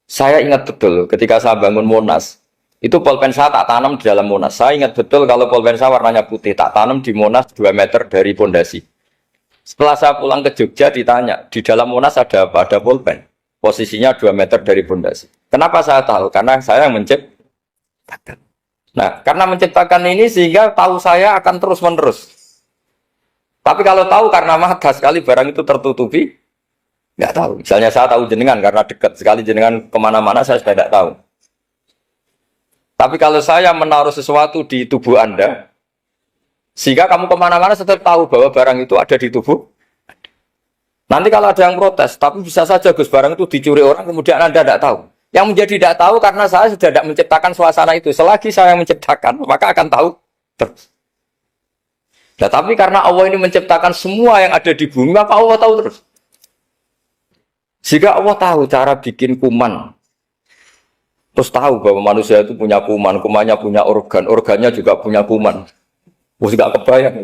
Saya ingat betul ketika saya bangun Monas, itu pulpen saya tak tanam di dalam Monas. Saya ingat betul kalau pulpen saya warnanya putih, tak tanam di Monas 2 meter dari pondasi. Setelah saya pulang ke Jogja ditanya, di dalam Monas ada apa? Ada pulpen. Posisinya 2 meter dari pondasi. Kenapa saya tahu? Karena saya yang menciptakan. Nah, karena menciptakan ini sehingga tahu saya akan terus-menerus. Tapi kalau tahu karena mata sekali barang itu tertutupi, nggak tahu. Misalnya saya tahu jenengan karena dekat sekali jenengan kemana-mana saya sudah tidak tahu. Tapi kalau saya menaruh sesuatu di tubuh Anda, sehingga kamu kemana-mana tetap tahu bahwa barang itu ada di tubuh. Nanti kalau ada yang protes, tapi bisa saja Gus barang itu dicuri orang kemudian Anda tidak tahu. Yang menjadi tidak tahu karena saya sudah tidak menciptakan suasana itu. Selagi saya yang menciptakan, maka akan tahu terus. Nah, tapi karena Allah ini menciptakan semua yang ada di bumi, maka Allah tahu terus. Jika Allah tahu cara bikin kuman, terus tahu bahwa manusia itu punya kuman, kumannya punya organ, organnya juga punya kuman. Mesti gak kebayang.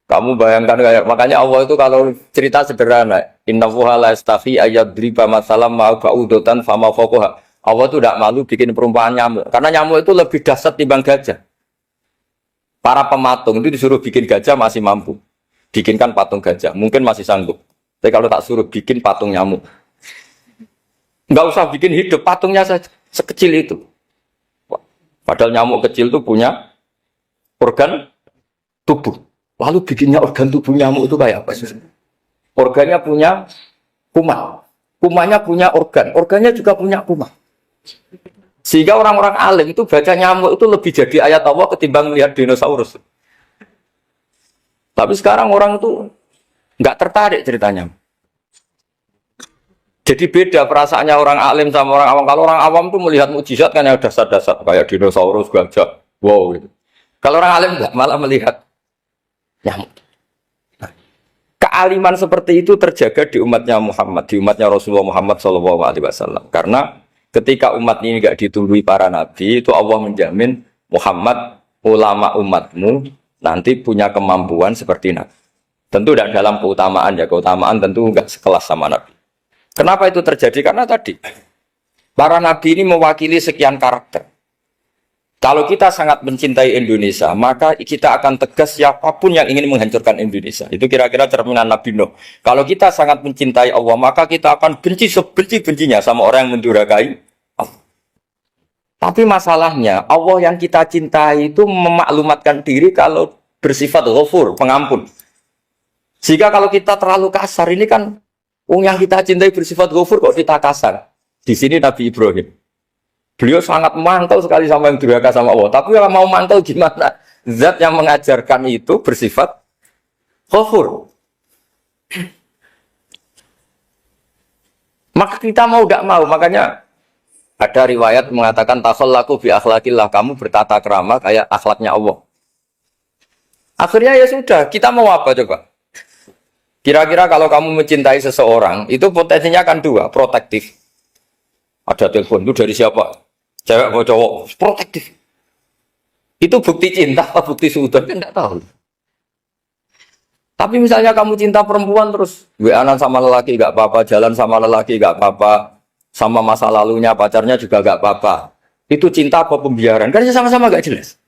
Kamu bayangkan kayak, makanya Allah itu kalau cerita sederhana, innallaha la yastahi ayyadriba masalam ma ba'udatan fama fawqaha. Allah itu tidak malu bikin perumpamaan nyamuk, karena nyamuk itu lebih dahsyat timbang gajah. Para pematung itu disuruh bikin gajah masih mampu. Bikinkan patung gajah, mungkin masih sanggup. Tapi kalau tak suruh bikin patung nyamuk, nggak usah bikin hidup, patungnya saja sekecil itu. Padahal nyamuk kecil itu punya organ tubuh. Lalu bikinnya organ tubuh nyamuk itu kayak apa? Organnya punya kuman, kumannya punya organ, organnya juga punya kuman. Sehingga orang-orang alim itu baca nyamuk itu lebih jadi ayat Allah ketimbang melihat dinosaurus. Tapi sekarang orang itu nggak tertarik ceritanya. Jadi beda perasaannya orang alim sama orang awam. Kalau orang awam tuh melihat mukjizat kan yang dasar-dasar kayak dinosaurus, gajah, wow gitu. Kalau orang alim nggak, malah melihat nyamuk. Nah, kealiman seperti itu terjaga di umatnya Muhammad, di umatnya Rasulullah Muhammad SAW. Karena ketika umat ini nggak ditundui para nabi, itu Allah menjamin Muhammad, ulama umatmu nanti punya kemampuan seperti nabi. Tentu tidak dalam keutamaan ya, keutamaan tentu nggak sekelas sama nabi. Kenapa itu terjadi? Karena tadi para nabi ini mewakili sekian karakter. Kalau kita sangat mencintai Indonesia, maka kita akan tegas siapapun yang ingin menghancurkan Indonesia. Itu kira-kira cerminan Nabi Nuh. Kalau kita sangat mencintai Allah, maka kita akan benci sebenci-bencinya sama orang yang mendurhakai Allah. Tapi masalahnya, Allah yang kita cintai itu memaklumatkan diri kalau bersifat ghafur, pengampun. Jika kalau kita terlalu kasar, ini kan yang kita cintai bersifat ghafur kok kita kasar. Di sini Nabi Ibrahim. Beliau sangat mantau sekali sama yang durhaka sama Allah. Tapi kalau mau mantau gimana? Zat yang mengajarkan itu bersifat ghafur. Maka kita mau tidak mau. Makanya ada riwayat mengatakan takhallaku bi akhlaqillah, kamu bertata krama kayak akhlaknya Allah. Akhirnya ya sudah, kita mau apa coba? Kira-kira kalau kamu mencintai seseorang, itu potensinya kan dua, protektif. Ada telepon, itu dari siapa? Cewek atau cowok, protektif. Itu bukti cinta atau bukti suudon, kan tidak tahu. Tapi misalnya kamu cinta perempuan terus, WA-an sama lelaki gak apa-apa, jalan sama lelaki gak apa-apa, sama masa lalunya pacarnya juga gak apa-apa. Itu cinta apa pembiaran? Kan sama-sama gak jelas.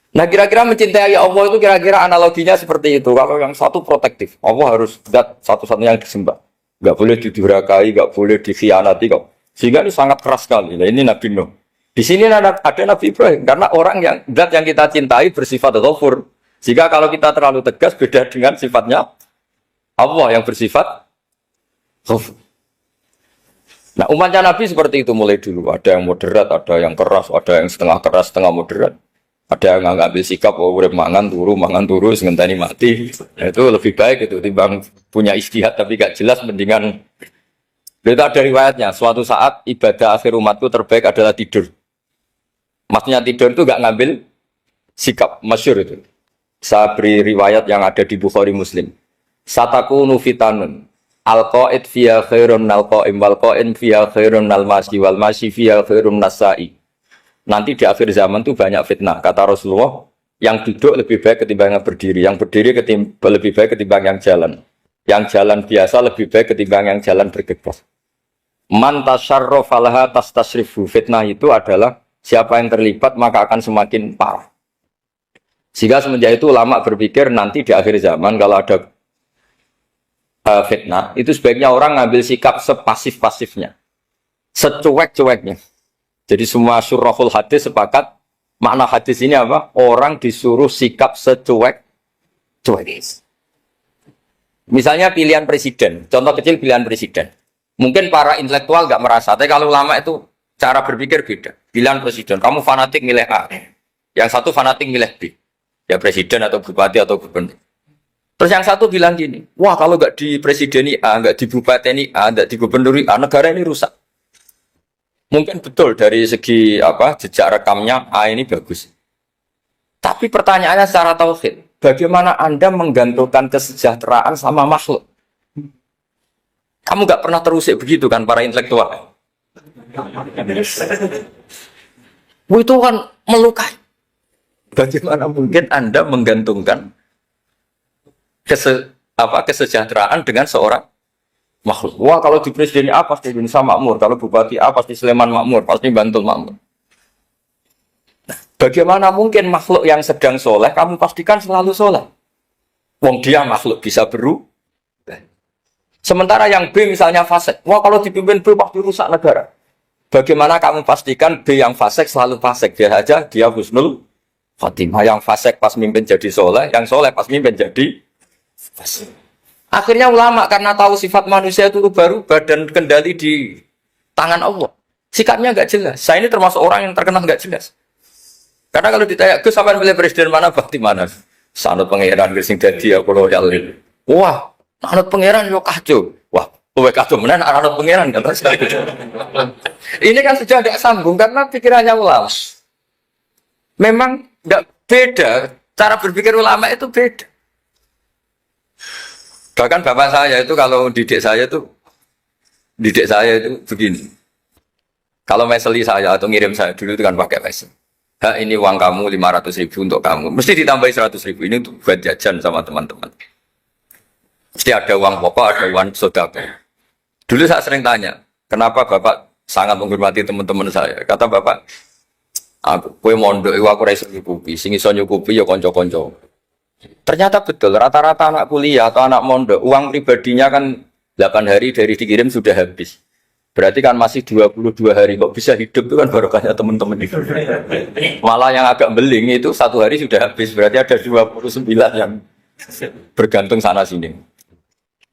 Nah kira-kira mencintai Allah itu kira-kira analoginya seperti itu. Kalau yang satu protektif, Allah harus zat satu-satunya yang disembah. nggak boleh didurhakai, nggak boleh dikhianati kok. Sehingga ini sangat keras sekali. Nah, ini Nabi Nuh. Di sini ada Nabi Ibrahim karena orang yang zat yang kita cintai bersifat ghafur. Jika kalau kita terlalu tegas beda dengan sifatnya Allah yang bersifat ghafur. Nah, umatnya Nabi seperti itu mulai dulu. Ada yang moderat, ada yang keras, ada yang setengah keras, setengah moderat. Ada yang ngambil sikap, oh udah mangan turu, ngenteni mati. Nah, itu lebih baik itu timbang punya ijtihad tapi gak jelas, mendingan. Itu ada riwayatnya. Suatu saat ibadah akhir umatku terbaik adalah tidur. Maksudnya tidur itu gak ngambil sikap, masyhur itu. Saya beri riwayat yang ada di Bukhari Muslim. Satakunu fitanun. Al-qa'id fiya khairun nal-qa'im wal-qa'im fiya khairun nal-masi wal-masi fiya khairun nas-sa'i. Nanti di akhir zaman itu banyak fitnah. Kata Rasulullah, yang duduk lebih baik ketimbang yang berdiri. Yang berdiri lebih baik ketimbang yang jalan. Yang jalan biasa lebih baik ketimbang yang jalan bergegas. Man tasyarrafa laha tastasrifu. Fitnah itu adalah siapa yang terlibat maka akan semakin parah. Sehingga semenjak itu ulama berpikir nanti di akhir zaman kalau ada fitnah, itu sebaiknya orang ngambil sikap sepasif-pasifnya. Secuek-cueknya. Jadi semua syurahul hadis sepakat makna hadis ini apa? Orang disuruh sikap secuek-cuek. Misalnya pilihan presiden, contoh kecil pilihan presiden. Mungkin para intelektual nggak merasa, tapi kalau ulama itu cara berpikir beda. Pilihan presiden, kamu fanatik milih A, yang satu fanatik milih B. Ya presiden atau bupati atau gubernur. Terus yang satu bilang gini, wah kalau nggak di presiden A, nggak di bupati A, nggak di gubernur A, negara ini rusak. Mungkin betul dari segi jejak rekamnya A ini bagus. Tapi pertanyaannya secara tauhid, bagaimana Anda menggantungkan kesejahteraan sama makhluk? Kamu nggak pernah terusik begitu kan para intelektual? Itu kan melukai. Bagaimana mungkin Anda menggantungkan kesejahteraan dengan seorang makhluk? Wah kalau di presiden A pasti Indonesia makmur, kalau bupati A pasti Sleman makmur, pasti Bantul makmur. Nah, bagaimana mungkin makhluk yang sedang soleh kamu pastikan selalu soleh? Wong dia makhluk bisa berubah. Sementara yang B misalnya fasik, wah kalau dipimpin B pasti rusak negara. Bagaimana kamu pastikan B yang fasik selalu fasik? Dia aja dia husnul khotimah. Yang fasik pas mimpin jadi soleh, yang soleh pas mimpin jadi fasik. Akhirnya ulama karena tahu sifat manusia itu berubah dan kendali di tangan Allah. Sikapnya nggak jelas. Saya ini termasuk orang yang terkenal nggak jelas. Karena kalau ditanya, Gus sampean pilih presiden mana, bakti mana? Sanut pangeran sing dadi aku loyal. Wah, anut pangeran yo kacau. Wah, kowe kacau menan anut pangeran kan. Ini kan sudah tidak sambung karena pikirannya ulama. Memang nggak beda, cara berpikir ulama itu beda. Bahkan bapak saya itu kalau didik saya itu begini. Kalau meseli saya atau ngirim saya dulu itu kan pakai mesel. Ini uang kamu 500.000 untuk kamu. Mesti ditambahi 100.000 ini untuk buat jajan sama teman-teman. Mesti ada uang pokok, ada uang sodako. Dulu saya sering tanya, kenapa bapak sangat menghormati teman-teman saya? Kata bapak, kue mondok, aku rasa nyukupi, sing iso nyukupi ya konco-konco. Ternyata betul, rata-rata anak kuliah atau anak mondok, uang pribadinya kan 8 hari dari dikirim sudah habis. Berarti kan masih 22 hari, kok bisa hidup itu kan barokahnya teman-teman itu. Malah yang agak beling itu 1 hari sudah habis, berarti ada 29 yang bergantung sana-sini.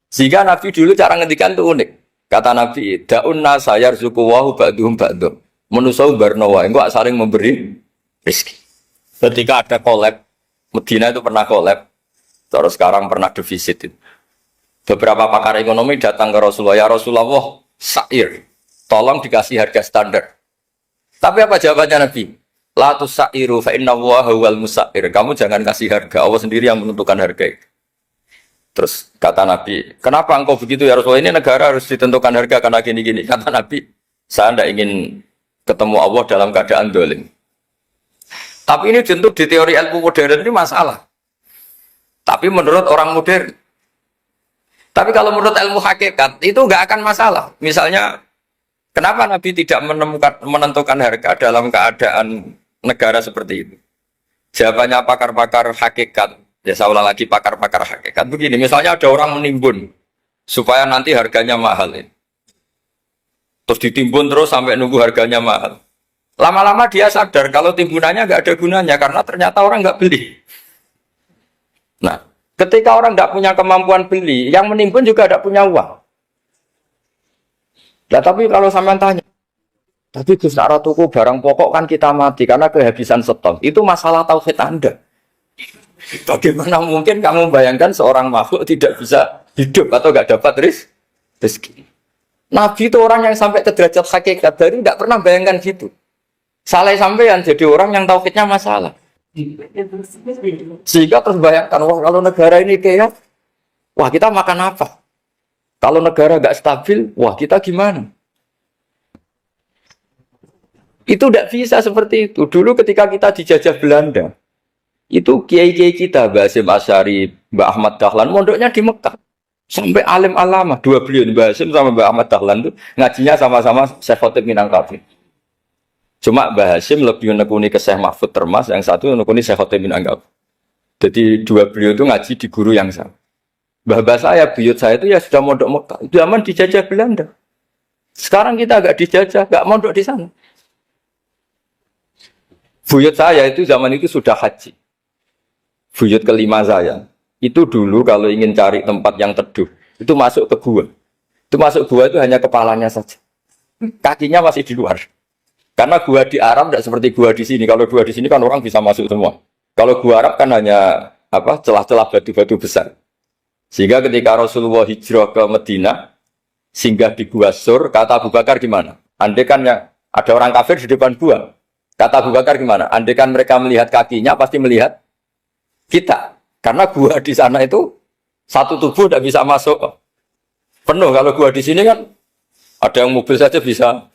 Sehingga Nabi dulu cara ngendikan itu unik. Kata Nabi, da'un nasa yarzuqu wahu ba'duhum ba'duhum. Menusau barnawa, enggak saling memberi rezeki. Ketika ada collab, Medina itu pernah collab, terus sekarang pernah defisit. Beberapa pakar ekonomi datang ke Rasulullah, ya Rasulullah, sa'ir, tolong dikasih harga standar. Tapi apa jawabannya Nabi? La tusa'iru fa inna Allaha huwal musa'ir. Kamu jangan kasih harga, Allah sendiri yang menentukan harga itu. Terus kata Nabi, kenapa engkau begitu ya Rasulullah? Ini negara harus ditentukan harga karena gini-gini. Kata Nabi, saya tidak ingin ketemu Allah dalam keadaan dolim. Tapi ini tentu di teori ilmu modern ini masalah. Tapi menurut orang modern. Tapi kalau menurut ilmu hakikat itu nggak akan masalah. Misalnya, kenapa Nabi tidak menentukan harga dalam keadaan negara seperti itu? Jawabannya pakar-pakar hakikat. Ya saya ulang lagi pakar-pakar hakikat. Begini, misalnya ada orang menimbun supaya nanti harganya mahal ini. Terus ditimbun terus sampai nunggu harganya mahal. Lama-lama dia sadar kalau timbunannya nggak ada gunanya karena ternyata orang nggak beli. Nah, ketika orang tidak punya kemampuan beli, yang menimbun juga tidak punya uang. Nah, tapi kalau sampean tanya, tapi Gus nak tuku barang pokok kan kita mati karena kehabisan stok. Itu masalah tauhid Anda. Bagaimana mungkin kamu bayangkan seorang makhluk tidak bisa hidup atau nggak dapat rezeki? Nabi itu orang yang sampai ke derajat hakikat dari tidak pernah bayangkan gitu. Salah sampean jadi orang yang tauhidnya masalah. Sehingga terus bayangkan, wah kalau negara ini kayak, wah kita makan apa? Kalau negara nggak stabil, wah kita gimana? Itu tidak bisa seperti itu. Dulu ketika kita dijajah Belanda, itu kiai-kiai kita, Mbak Hasyim Asy'ari, Mbak Ahmad Dahlan, mondoknya di Mekah. Sampai alim alama, dua beliau, Mbak Hasyim sama Mbak Ahmad Dahlan itu ngajinya sama-sama Syekh Khotib Minangkabau. Cuma Mbah Hasyim lebih menekuni ke Syekh Mahfud Termas, yang satu menekuni Syekh Khotib Minangkabau. Jadi dua beliau itu ngaji di guru yang sama. Mbah saya, buyut saya itu ya sudah mondok Mekah. Itu zaman dijajah Belanda. Sekarang kita agak dijajah, agak mondok di sana. Buyut saya itu zaman itu sudah haji. Buyut kelima saya. Itu dulu kalau ingin cari tempat yang teduh, itu masuk ke gua. Itu masuk gua itu hanya kepalanya saja. Kakinya masih di luar. Karena gua di Arab tidak seperti gua di sini. Kalau gua di sini kan orang bisa masuk semua. Kalau gua Arab kan hanya celah-celah batu-batu besar. Sehingga ketika Rasulullah hijrah ke Madinah, singgah di Gua Sur, kata Abu Bakar gimana? Andai kan ya, ada orang kafir di depan gua. Kata Abu Bakar gimana? Andai kan mereka melihat kakinya, pasti melihat kita. Karena gua di sana itu satu tubuh tidak bisa masuk penuh. Kalau gua di sini kan ada yang mobil saja bisa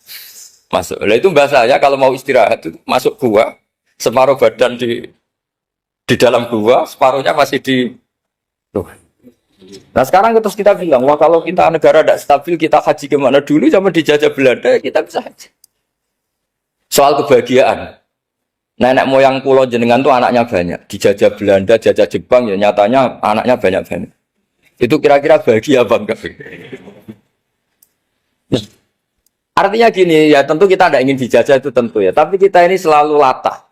masuk. Nah itu bahasa ya kalau mau istirahat itu masuk gua, separuh badan di dalam gua, separuhnya masih di tuh. Nah sekarang terus kita bilang, wah kalau kita negara tidak stabil, kita haji kemana dulu zaman dijajah Belanda, kita bisa haji. Soal kebahagiaan. Nenek moyang pulau jenengan tuh anaknya banyak. Dijajah Belanda, jajah Jepang, ya nyatanya anaknya banyak-banyak. Itu kira-kira bahagia apa enggak? Nah, artinya gini, ya tentu kita tidak ingin dijajah itu tentu ya. Tapi kita ini selalu latah.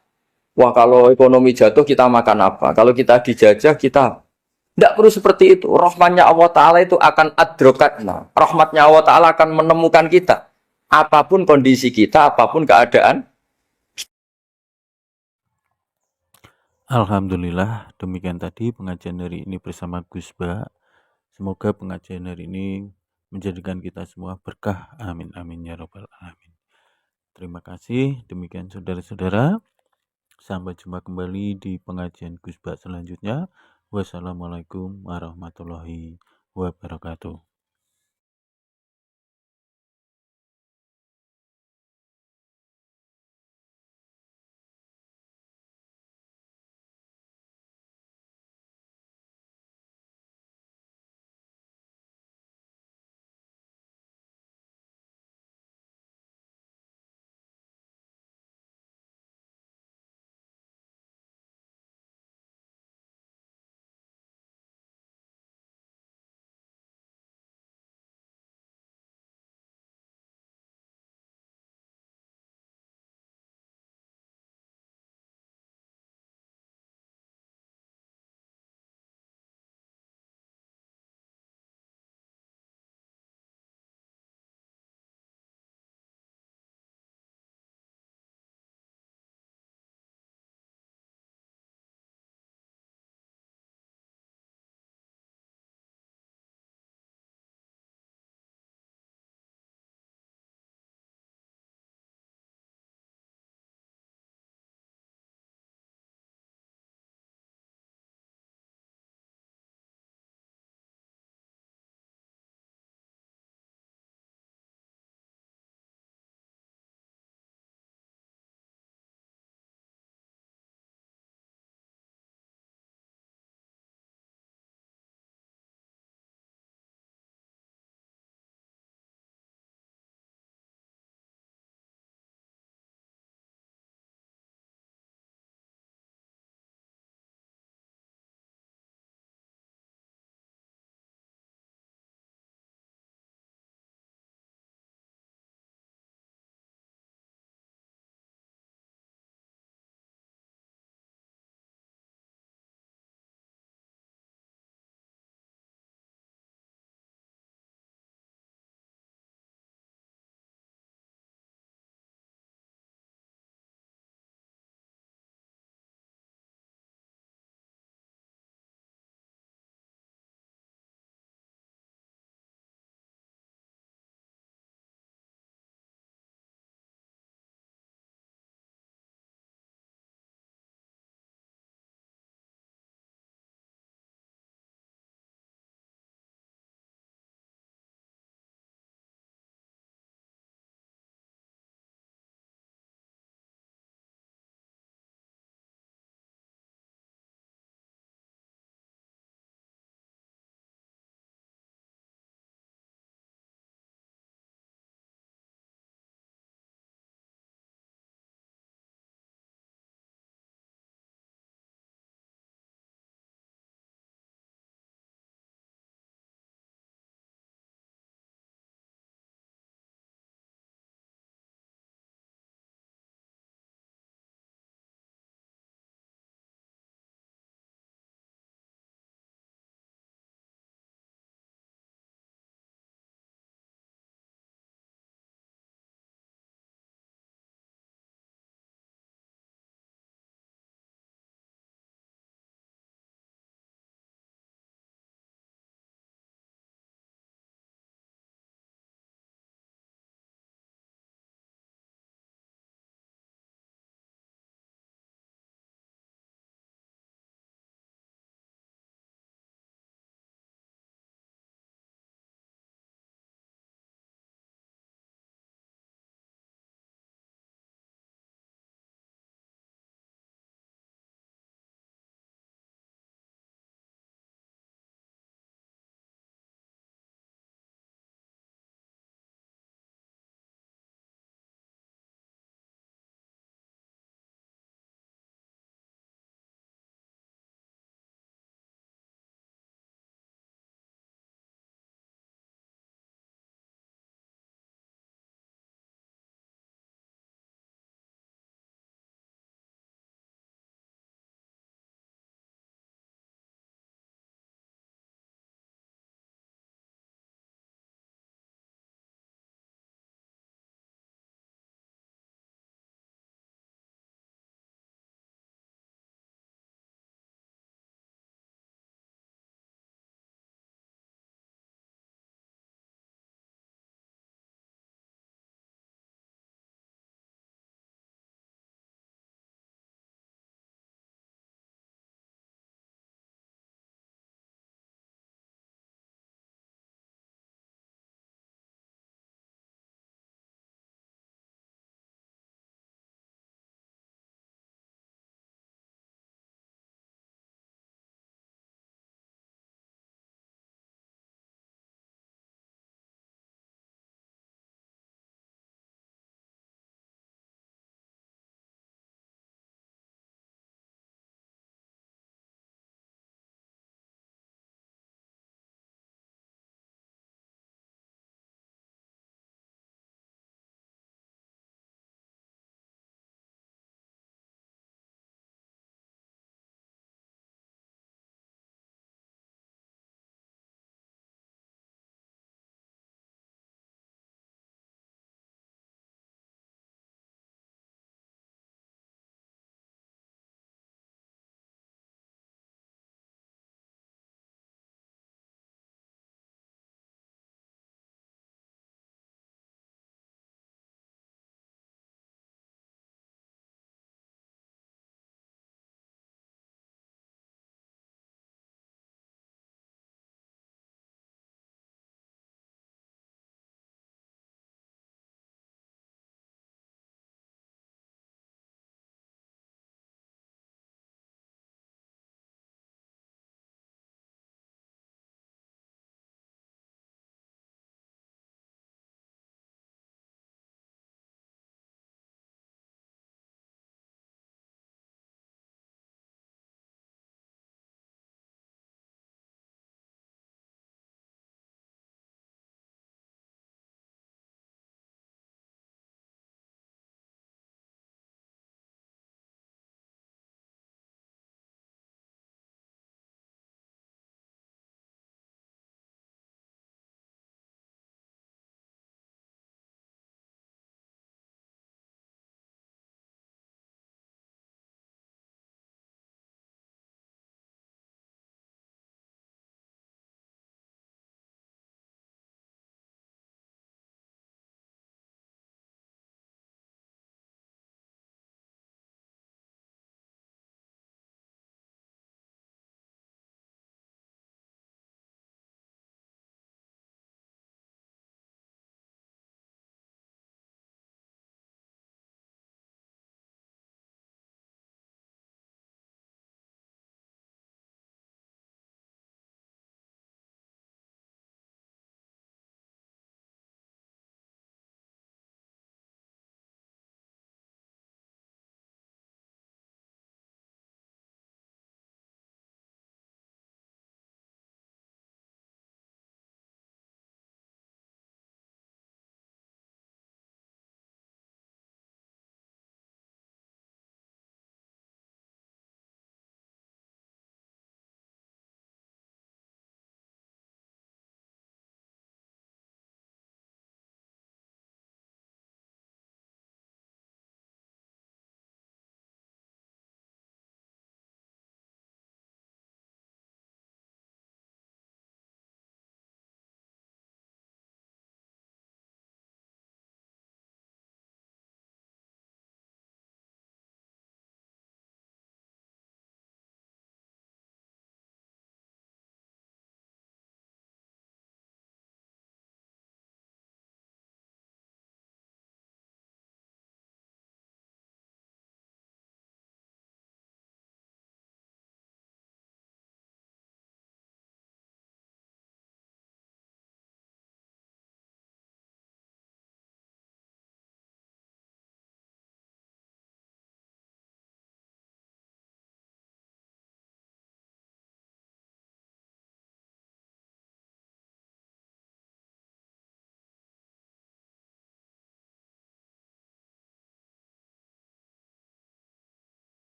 Wah kalau ekonomi jatuh kita makan apa? Kalau kita dijajah kita tidak perlu seperti itu. Rahmatnya Allah Ta'ala itu akan adrokatna. Rahmatnya Allah Ta'ala akan menemukan kita. Apapun kondisi kita, apapun keadaan. Alhamdulillah, demikian tadi pengajian hari ini bersama Gus Ba. Semoga pengajian hari ini menjadikan kita semua berkah. Amin, amin, ya rabbal alamin. Terima kasih. Demikian saudara-saudara. Sampai jumpa kembali di pengajian Gus Ba selanjutnya. Wassalamualaikum warahmatullahi wabarakatuh.